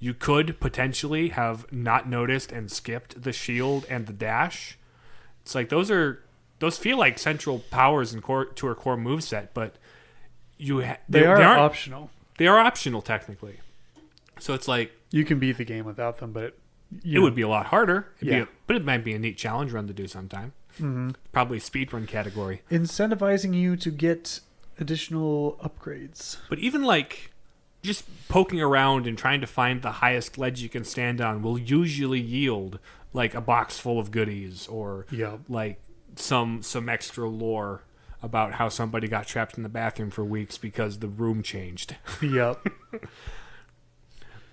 You could potentially have not noticed and skipped the shield and the dash. It's like those feel like central powers to our core moveset, but they are aren't optional. They are optional technically. So it's like You can beat the game without them, but it would be a lot harder. Yeah. But it might be a neat challenge run to do sometime. Mm-hmm. Probably speedrun category. Incentivizing you to get additional upgrades. But even just poking around and trying to find the highest ledge you can stand on will usually yield a box full of goodies or some extra lore about how somebody got trapped in the bathroom for weeks because the room changed. Yep.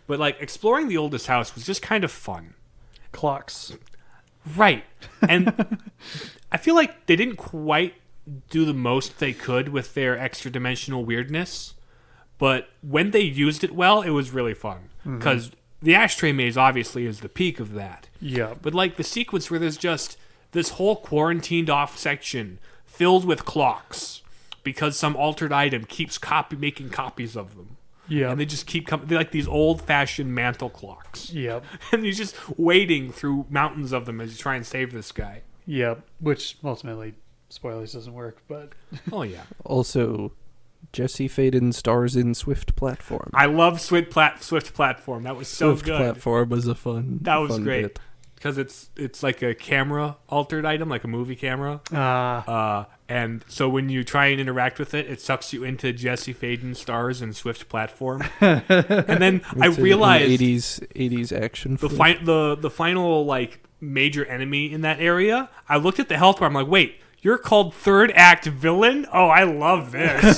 But exploring the oldest house was just kind of fun. Clocks. Right. And I feel like they didn't quite do the most they could with their extra dimensional weirdness. But when they used it well, it was really fun. Because the ashtray maze obviously is the peak of that. Yeah. But the sequence where there's just this whole quarantined off section filled with clocks because some altered item keeps making copies of them. Yeah. And they just keep coming. They're like these old-fashioned mantle clocks. Yep. And you're just wading through mountains of them as you try and save this guy. Yep. Which ultimately, spoilers, doesn't work, but Oh, yeah. Also, Jesse Faden stars in Swift Platform. I love Swift Platform. That was so Swift good. Platform was a fun. That was fun great. bit. Because it's like a camera altered item, like a movie camera. And so when you try and interact with it, it sucks you into Jesse Faden stars in Swift Platform. And then I realized an 80s action the flick. the final major enemy in that area. I looked at the health bar. I'm like, wait, you're called third act villain? Oh, I love this.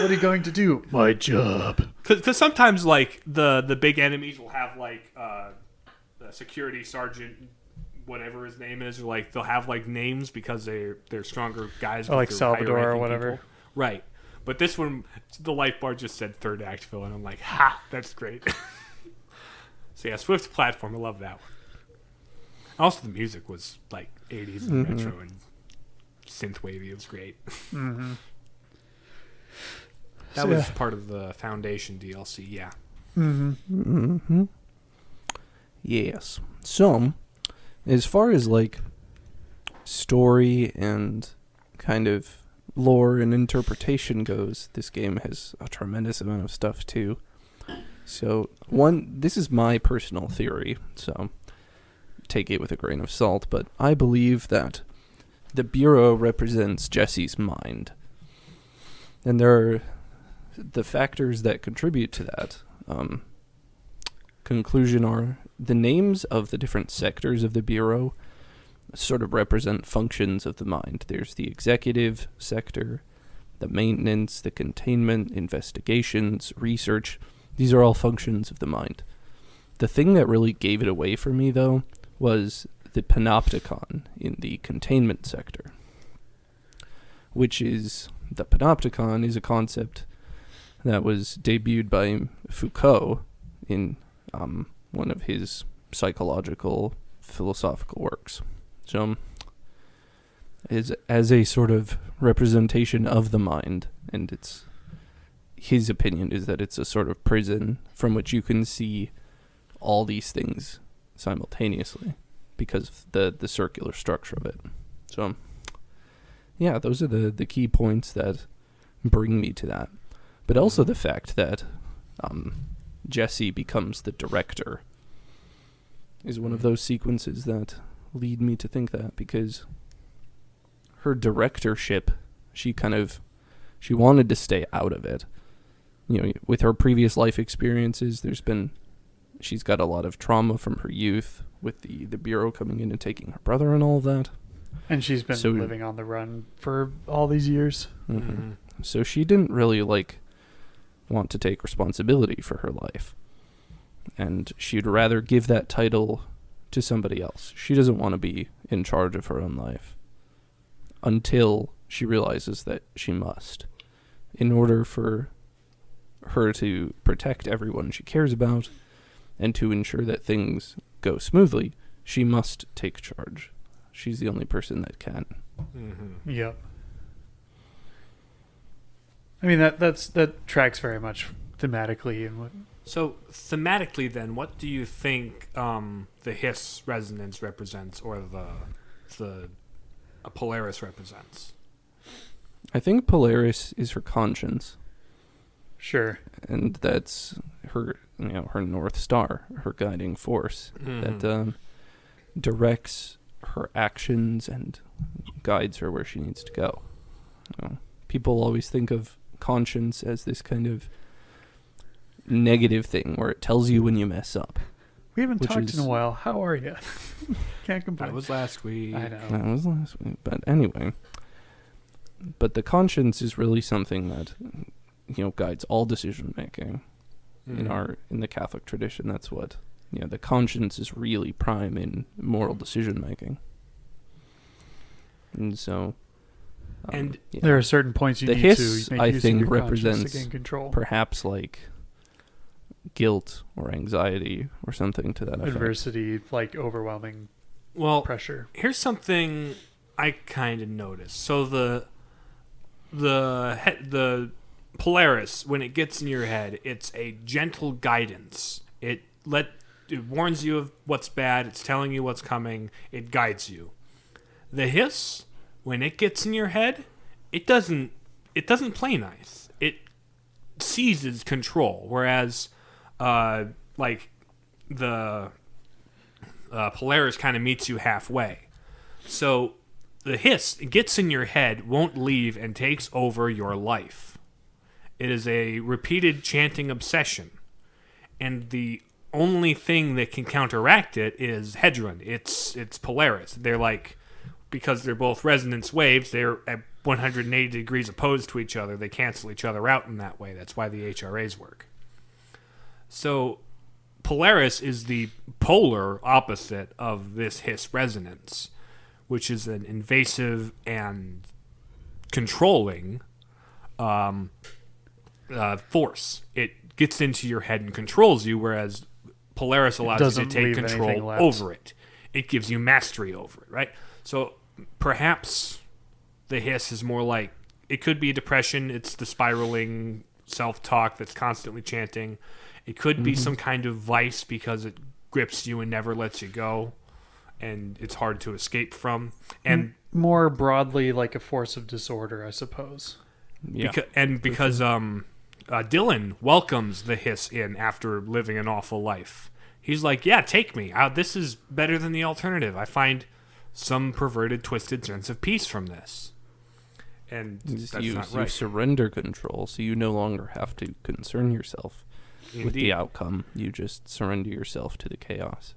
what are you going to do? My job. Because sometimes the big enemies will have the security sergeant, whatever his name is, or they'll have names because they're stronger guys. Oh, like Salvador or higher-ranking whatever. people. Right. But this one, the life bar just said third act villain. I'm like, ha, that's great. So yeah, Swift Platform, I love that one. Also, the music was 80s and retro and synthwavy. It was great. Mm-hmm. That was part of the Foundation DLC, yeah. Mm-hmm. Mm-hmm. Yes. So, as far as story and kind of lore and interpretation goes, this game has a tremendous amount of stuff too. So this is my personal theory, so take it with a grain of salt, but I believe that the Bureau represents Jesse's mind. And there are the factors that contribute to that. Conclusion are the names of the different sectors of the Bureau sort of represent functions of the mind. There's the executive sector, the maintenance, the containment, investigations, research. These are all functions of the mind. The thing that really gave it away for me, though, was the panopticon in the containment sector, which is, the panopticon is a concept that was debuted by Foucault in one of his psychological philosophical works. So, as a sort of representation of the mind, and his opinion is that it's a sort of prison from which you can see all these things simultaneously because of the circular structure of it. So, yeah, those are the key points that bring me to that. But also the fact that Jesse becomes the director is one of those sequences that lead me to think that, because her directorship, she wanted to stay out of it. You know, with her previous life experiences, she's got a lot of trauma from her youth with the Bureau coming in and taking her brother and all of that. And she's been living on the run for all these years. Mm-hmm. So she didn't really want to take responsibility for her life. And she'd rather give that title to somebody else. She doesn't want to be in charge of her own life until she realizes that she must. In order for her to protect everyone she cares about and to ensure that things go smoothly, she must take charge. She's the only person that can. Mm-hmm. Yep. I mean, that tracks very much thematically. So thematically, then, what do you think the Hiss resonance represents, or the Polaris represents? I think Polaris is her conscience. Sure. And that's her, her North Star, her guiding force that directs her actions and guides her where she needs to go. People always think of conscience as this kind of negative thing where it tells you when you mess up. We haven't talked in a while. How are you? Can't complain. That was last week. I know. That was last week. But anyway. But the conscience is really something that, guides all decision making in the Catholic tradition. That's what, the conscience is really prime in moral decision making. And so, there are certain points you the need Hiss, to make I use think, of your represents to gain control. Perhaps guilt or anxiety or something to that effect. Adversity, overwhelming pressure. Here's something I kind of noticed. So the Polaris, when it gets in your head, it's a gentle guidance. It warns you of what's bad. It's telling you what's coming. It guides you. The Hiss, when it gets in your head, it doesn't play nice. It seizes control. Whereas, the Polaris kind of meets you halfway. So the Hiss, it gets in your head, won't leave, and takes over your life. It is a repeated chanting obsession. And the only thing that can counteract it is Hedron. It's Polaris. They're because they're both resonance waves, they're at 180 degrees opposed to each other. They cancel each other out in that way. That's why the HRAs work. So Polaris is the polar opposite of this Hiss resonance, which is an invasive and controlling force. It gets into your head and controls you, whereas Polaris allows you to take control over it. It gives you mastery over it, right? So perhaps the Hiss is more it could be depression. It's the spiraling self-talk that's constantly chanting. It could be some kind of vice because it grips you and never lets you go, and it's hard to escape from. And more broadly like a force of disorder, I suppose. Yeah. Because Dylan welcomes the hiss in after living an awful life. He's like, yeah, take me. This is better than the alternative. I find some perverted, twisted sense of peace from this. And that's not right. You surrender control, so you no longer have to concern yourself with the outcome. You just surrender yourself to the chaos.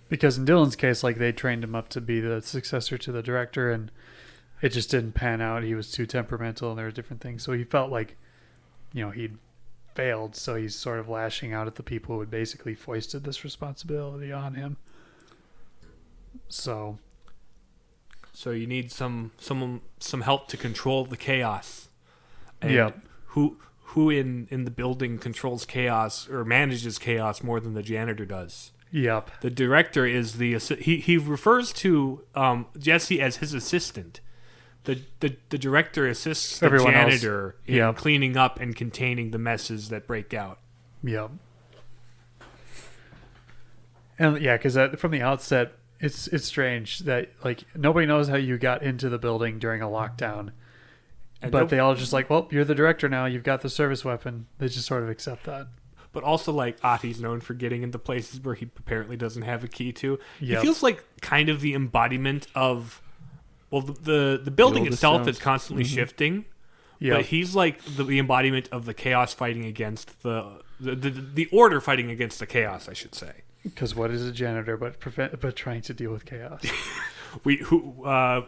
Because in Dylan's case, like, they trained him up to be the successor to the director, and it just didn't pan out. He was too temperamental, and there were different things. So he felt like, he'd failed. So he's sort of lashing out at the people who had basically foisted this responsibility on him. So you need some help to control the chaos. And yep. Who in the building controls chaos or manages chaos more than the janitor does? Yep. The director is he refers to Jesse as his assistant. The director assists the Everyone janitor else. Yep. in cleaning up and containing the messes that break out. Yep. And yeah, because from the outset, it's strange that like nobody knows how you got into the building during a lockdown, but they all just like, well, you're the director now. You've got the service weapon. They just sort of accept that. But also, like, Ahti's known for getting into places where he apparently doesn't have a key to. Yep. He feels like kind of the embodiment of, well, the building itself is constantly shifting. Yep. But he's like the embodiment of the chaos fighting against the order fighting against the chaos, I should say. Because what is a janitor but trying to deal with chaos? We are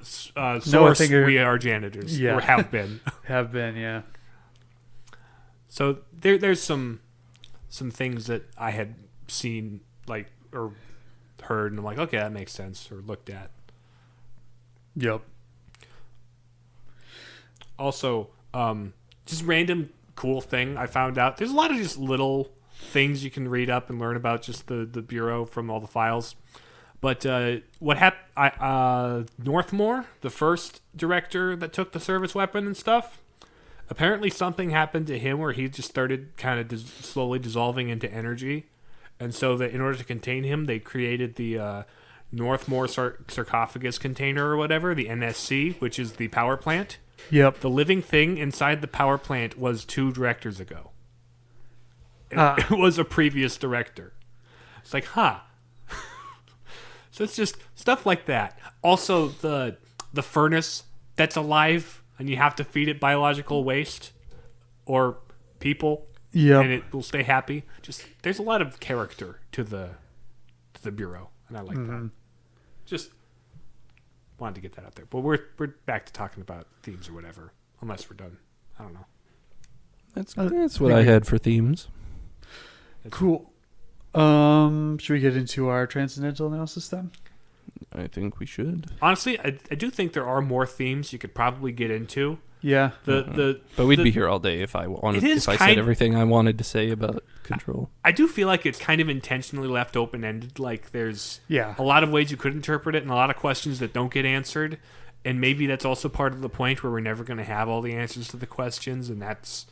janitors. Yeah. Or have been. Have been, yeah. So there's some things that I had seen, like, or heard, and I'm like, okay, that makes sense, or looked at. Yep. Also, just random cool thing I found out. There's a lot of just little things you can read up and learn about just the Bureau from all the files. But what happened, Northmore, the first director that took the service weapon and stuff, apparently something happened to him where he just started kind of slowly dissolving into energy. And so that in order to contain him, they created the Northmore sarcophagus container or whatever, the NSC, which is the power plant. Yep. The living thing inside the power plant was 2 directors ago. It was a previous director. It's like, huh. So it's just stuff like that. Also, the furnace that's alive, and you have to feed it biological waste or people, and it will stay happy. Just there's a lot of character to the Bureau, and I like that. Just wanted to get that out there. But we're back to talking about themes or whatever, unless we're done. I don't know. That's what I had for themes. Cool. Should we get into our transcendental analysis then? I think we should. Honestly, I do think there are more themes you could probably get into. Yeah. But we'd be here all day if I wanted. If I said everything I wanted to say about control. I do feel like it's kind of intentionally left open-ended. Like there's a lot of ways you could interpret it, and a lot of questions that don't get answered. And maybe that's also part of the point where we're never going to have all the answers to the questions, and that's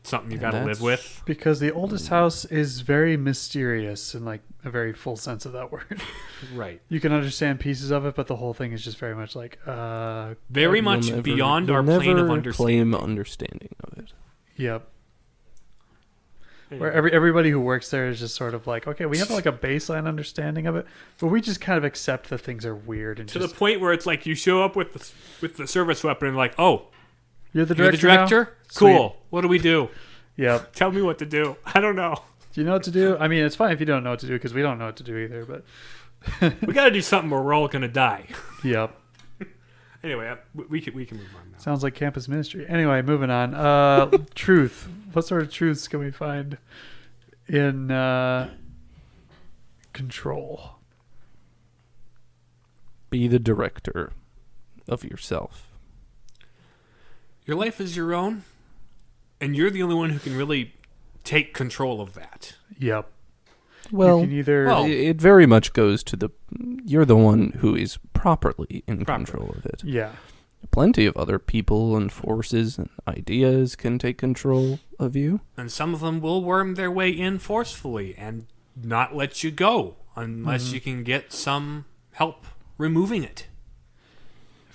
something you got to live with. Because the oldest house is very mysterious in like a very full sense of that word. Right. You can understand pieces of it, but the whole thing is just very much like very much beyond our plane of understanding. Claim understanding of it. Yep. Where everybody who works there is just sort of like, okay, we have like a baseline understanding of it, but we just kind of accept that things are weird and to the point where it's like you show up with the service weapon and like, oh, you're the director? Cool. What do we do? Yep. Tell me what to do. I don't know. Do you know what to do? I mean, it's fine if you don't know what to do because we don't know what to do either, but we got to do something or we're all going to die. Yep. Anyway, we can move on now. Sounds like campus ministry. Anyway, moving on. Truth. What sort of truths can we find in control? Be the director of yourself. Your life is your own, and you're the only one who can really take control of that. Yep. Well, you can it very much goes to you're the one who is properly in control of it. Yeah. Plenty of other people and forces and ideas can take control of you. And some of them will worm their way in forcefully and not let you go unless you can get some help removing it.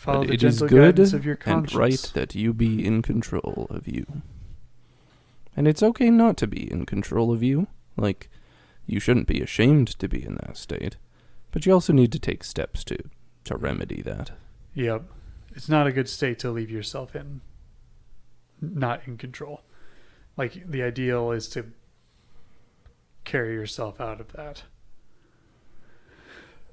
Follow but the it is gentle good guidance of your and conscience. right that you be in control of you. And it's okay not to be in control of you. Like, you shouldn't be ashamed to be in that state. But you also need to take steps to remedy that. Yep. It's not a good state to leave yourself in. Not in control. Like, the ideal is to carry yourself out of that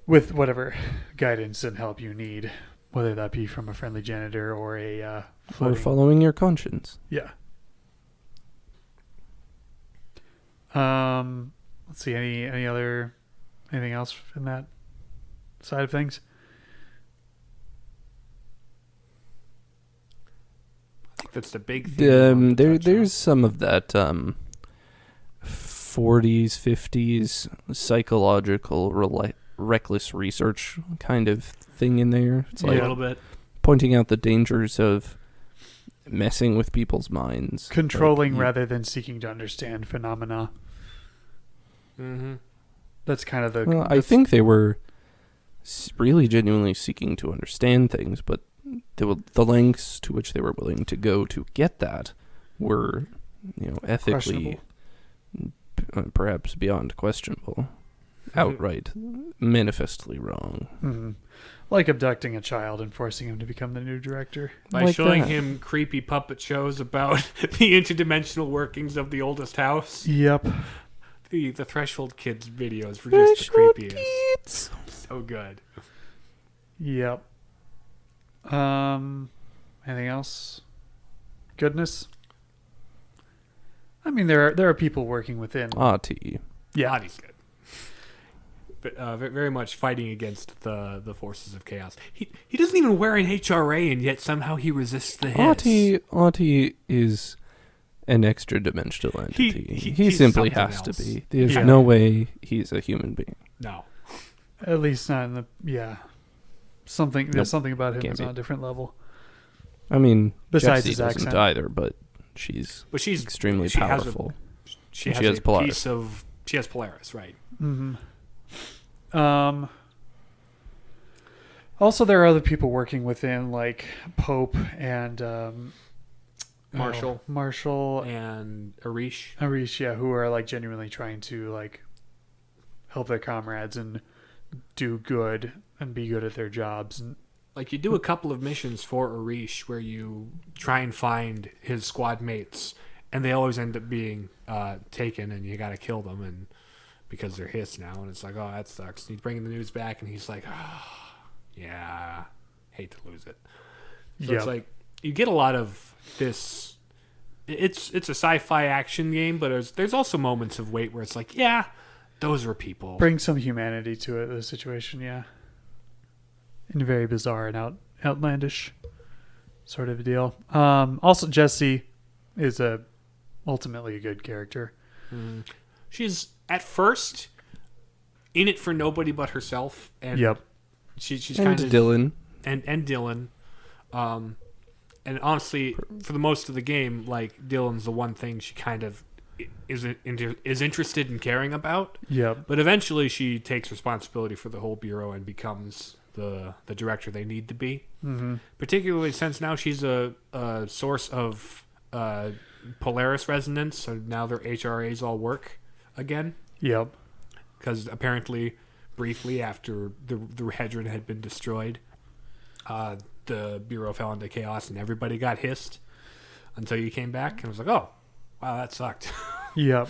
with whatever guidance and help you need, whether that be from a friendly janitor or a Or floating... following your conscience. Yeah. Let's see, anything else in that side of things? I think that's the big thing. There's some of that 40s, 50s psychological reckless research kind of thing in there. It's like a little bit pointing out the dangers of messing with people's minds. Controlling rather than seeking to understand phenomena. Mm-hmm. That's kind of the... Well, I think they were really genuinely seeking to understand things, but the lengths to which they were willing to go to get that were, ethically perhaps beyond questionable. Outright, manifestly wrong. Mm-hmm. Like abducting a child and forcing him to become the new director. By Like showing that. him creepy puppet shows about the interdimensional workings of the oldest house. Yep. The Threshold Kids videos were just the creepiest. Kids. So good. Yep. Anything else? Goodness? I mean, there are people working within. Auntie. Yeah. Body's good. But very much fighting against the forces of chaos. He doesn't even wear an HRA, and yet somehow he resists the hiss. Auntie is an extra dimensional entity. He he's simply something has else. to be. There's Yeah. no way he's a human being. No. At least not in the... Yeah. There's Nope. something about him Can't that's be. on a different level. I mean, Besides Jessie his doesn't accent. either, but she's But extremely she has powerful. She And has she has a Polaris. piece of... She has Polaris, right. Mm-hmm. Also, there are other people working within, like Pope and Marshall. Marshall And Arish. Arish, yeah, who are like genuinely trying to like help their comrades and do good and be good at their jobs. And Like, you do a couple of missions for Arish where you try and find his squad mates, and they always end up being taken, and you got to kill them, and because they're his now, and it's like, oh, that sucks. And he's bringing the news back, and he's like, oh, yeah, hate to lose it. So Yep. it's like, you get a lot of this. It's a sci-fi action game, but there's also moments of weight where it's like, yeah, those are people. bring some humanity to it, the situation, yeah. In a very bizarre and outlandish sort of deal. Also, Jessie is ultimately a good character. Mm. She's at first in it for nobody but herself, and Yep. she's And kind of Dylan. and Dylan, and honestly, for the most of the game, like, Dylan's the one thing she kind of is interested in caring about. Yep. But eventually, she takes responsibility for the whole bureau and becomes the director they need to be. Mm-hmm. Particularly since now she's a source of Polaris resonance, so now their HRAs all work again. Yep. Because apparently, briefly after the Hedron had been destroyed, the Bureau fell into chaos and everybody got hissed until you came back, and I was like, oh, wow, that sucked. Yep.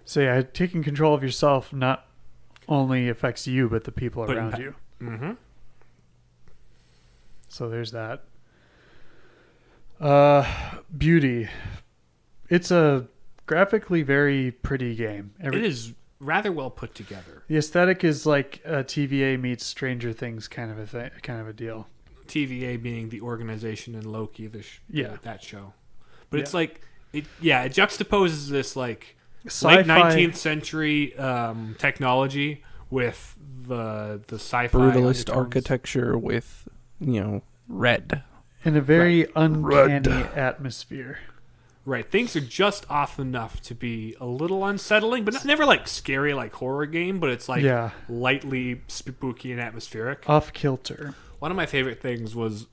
So yeah, taking control of yourself not only affects you, but the people But around you. Mm-hmm. So there's that. Beauty. It's a graphically very pretty game. It is rather well put together. The aesthetic is like TVA meets Stranger Things kind of a deal. TVA being the organization in Loki, Yeah. that show. But Yeah. it's like, it juxtaposes this like Sci-fi. late 19th century technology with the sci-fi Brutalist undertones. architecture with, red. In a very Red. uncanny atmosphere. Right, things are just off enough to be a little unsettling, but never like scary like horror game, but it's like Yeah. lightly spooky and atmospheric. Off kilter. One of my favorite things was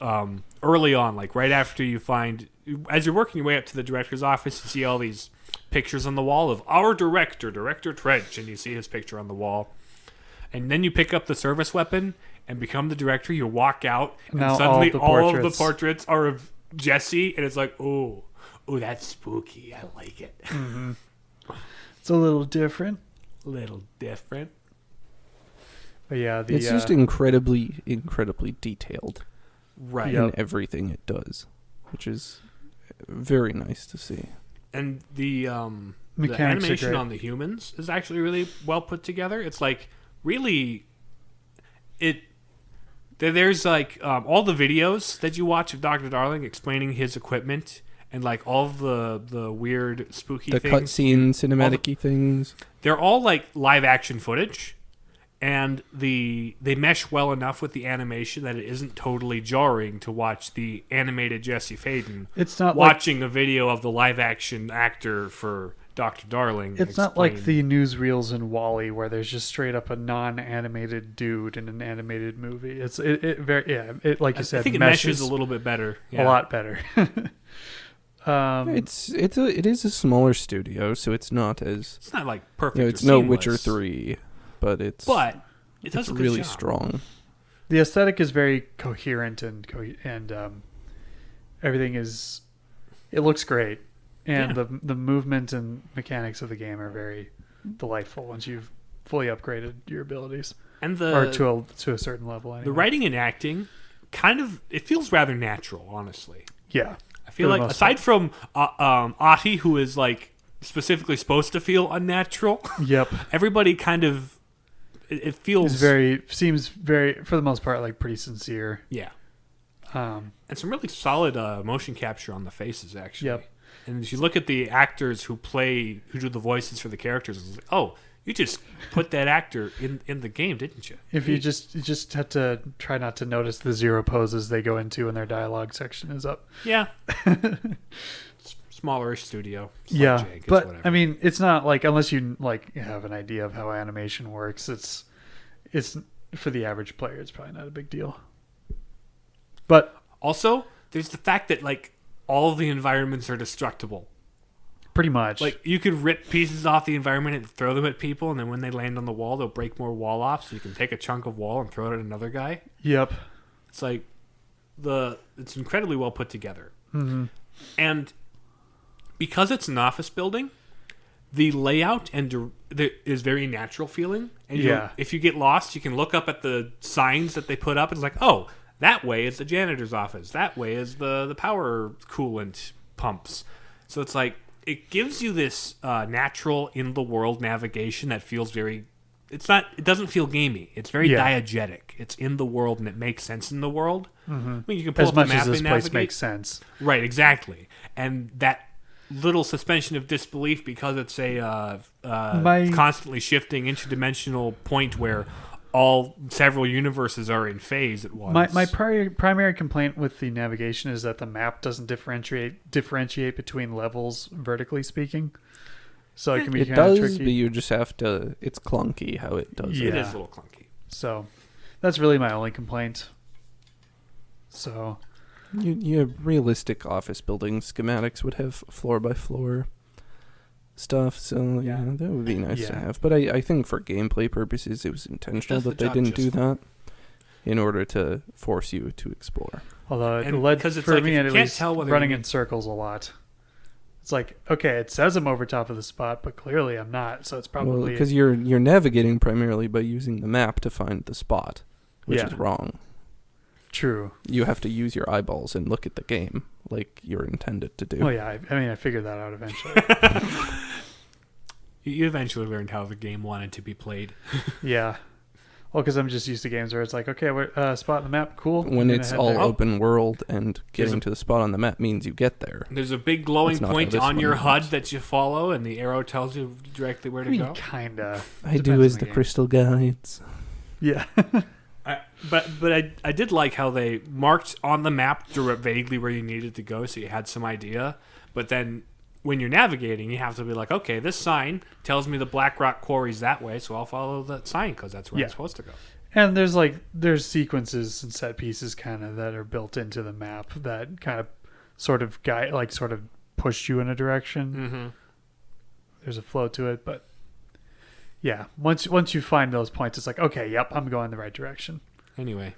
early on, like right after you find, as you're working your way up to the director's office, you see all these pictures on the wall of our director, Director Trench, and you see his picture on the wall. And then you pick up the service weapon and become the director. You walk out, and now suddenly all of the portraits are of Jesse, and it's like, oh, that's spooky. I like it. Mm-hmm. It's a little different. But yeah, it's just incredibly detailed, right? In everything it does, which is very nice to see. And the animation on the humans is actually really well put together. It's like really, there's like all the videos that you watch of Dr. Darling explaining his equipment and like all of the weird spooky the things, cutscene cinematic-y things. They're all like live action footage. And they mesh well enough with the animation that it isn't totally jarring to watch the animated Jesse Faden. It's not watching a video of the live action actor for Dr. Darling. It's not like the newsreels in WALL-E where there's just straight up a non-animated dude in an animated movie. It like you said, I think it meshes a little bit better, a lot better. It is a smaller studio, so it's not like perfect. It's no Witcher 3. But it does a good really job. strong. The aesthetic is very coherent and everything is. It looks great, and the movement and mechanics of the game are very delightful once you've fully upgraded your abilities, and to a certain level. Anyway. The writing and acting, it feels rather natural, honestly. Yeah, I feel like aside from Ati, who is like specifically supposed to feel unnatural. Yep, everybody kind of. It feels seems very, for the most part, like pretty sincere. Yeah. And some really solid motion capture on the faces, actually. Yep. And as you look at the actors who do the voices for the characters, it's like, oh, you just put that actor in the game, didn't you? If you just have to try not to notice the zero poses they go into when their dialogue section is up. Yeah. Smallerish studio. Yeah, but whatever. I mean, it's not like, unless you like have an idea of how animation works, it's for the average player, it's probably not a big deal. But also, there's the fact that like all of the environments are destructible. Pretty much. Like you could rip pieces off the environment and throw them at people, and then when they land on the wall, they'll break more wall off. So you can take a chunk of wall and throw it at another guy. Yep. It's like it's incredibly well put together, and because it's an office building, the layout is very natural feeling. And if you get lost, you can look up at the signs that they put up. And it's like, oh, that way is the janitor's office. That way is the power coolant pumps. So it's like, it gives you this natural in-the-world navigation that feels very... It doesn't feel gamey. It's very diegetic. It's in the world and it makes sense in the world. Mm-hmm. I mean, you can pull as up much the map as this and place navigate. Makes sense. Right, exactly. And that little suspension of disbelief, because it's a constantly shifting interdimensional point where several universes are in phase at once. My primary complaint with the navigation is that the map doesn't differentiate between levels, vertically speaking. So it can be kind of tricky. But you just have to. It's clunky how it does. It is a little clunky. So that's really my only complaint. So you have realistic office building schematics would have floor by floor stuff, so that would be nice to have. But I think for gameplay purposes, it was intentional that they didn't do that in order to force you to explore. Although it led for me at least running in circles a lot. It's like, okay, it says I'm over top of the spot, but clearly I'm not. So it's probably because you're navigating primarily by using the map to find the spot, which is wrong. True. You have to use your eyeballs and look at the game like you're intended to do. Oh yeah, I figured that out eventually. You eventually learned how the game wanted to be played. Yeah. Well, because I'm just used to games where it's like, okay, we're spot on the map, cool. When it's all open world and getting to the spot on the map means you get there. There's a big glowing point on your HUD that you follow, and the arrow tells you directly where to go. Kinda. I do as the crystal guides. Yeah. But I did like how they marked on the map vaguely where you needed to go, so you had some idea. But then when you're navigating, you have to be like, okay, this sign tells me the Black Rock Quarry's that way, so I'll follow that sign because that's where I'm supposed to go. And there's sequences and set pieces kind of that are built into the map that kind of sort of push you in a direction. Mm-hmm. There's a flow to it, but yeah, once you find those points, it's like, okay, yep, I'm going the right direction. Anyway.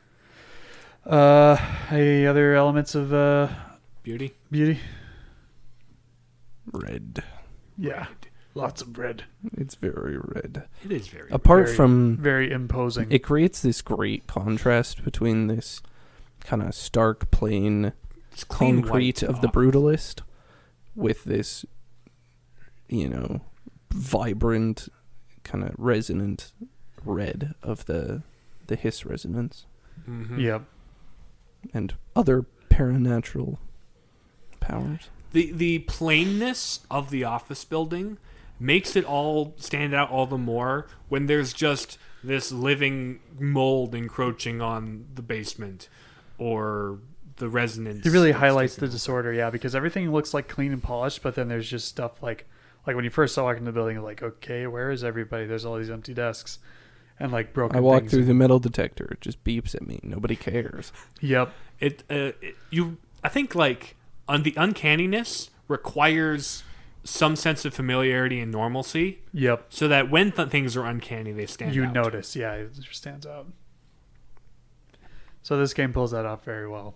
Any other elements of Beauty? Red. Yeah. Red. Lots of red. It's very red. It is very Apart very, from... very imposing. It creates this great contrast between this kind of stark, plain It's clean concrete white of the off. brutalist with this, vibrant, kind of resonant red of the hiss resonance Mm-hmm. Yep. and other paranatural powers. The plainness of the office building makes it all stand out all the more when there's just this living mold encroaching on the basement or the resonance. It really that's highlights the taken disorder, yeah, because everything looks like clean and polished, but then there's just stuff like when you first walk into the building, you're like, okay, where is everybody? There's all these empty desks and like broken I walk things. through the metal detector. It just beeps at me. Nobody cares. Yep. I think like on the uncanniness requires some sense of familiarity and normalcy, Yep. so that when things are uncanny, they stand You out. notice, yeah, it just stands out. So this game pulls that off very well.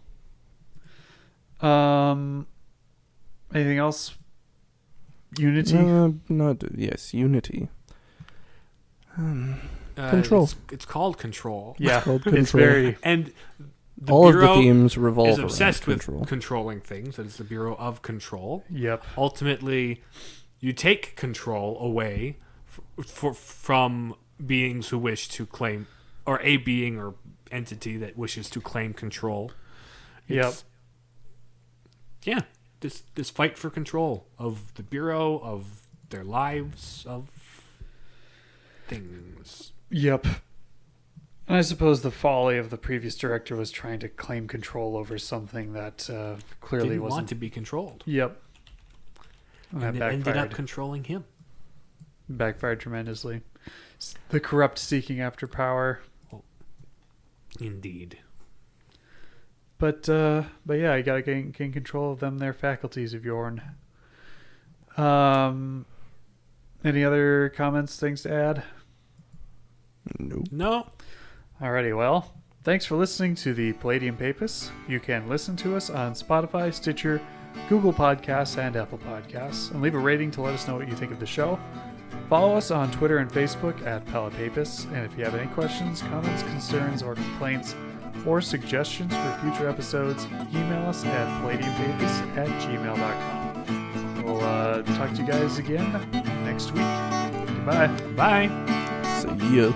Anything else? Unity? Unity. Uh, Control. It's called Control. Yeah, called it's Control. very. And the All of the Bureau themes revolve is around obsessed with control. controlling things. That is the Bureau of Control. Yep. Ultimately, you take control away from beings who wish to claim, or a being or entity that wishes to claim control. Yep. Yeah, this fight for control of the Bureau, of their lives, of things. Yep. And I suppose the folly of the previous director was trying to claim control over something that clearly Didn't wasn't. want to be controlled. Yep. And that And it ended backfired. up controlling him. Backfired tremendously. The corrupt seeking after power. Indeed. But yeah, you gotta gain control of them, their faculties of yourn. Any other comments, things to add? Nope. No. Alrighty, well, thanks for listening to the Palladium Papists. You can listen to us on Spotify, Stitcher, Google Podcasts, and Apple Podcasts, and leave a rating to let us know what you think of the show. Follow us on Twitter and Facebook at Papists, and if you have any questions, comments, concerns, or complaints, or suggestions for future episodes, email us at palladiumpapists@gmail.com. We'll talk to you guys again next week. Goodbye. Bye. See ya.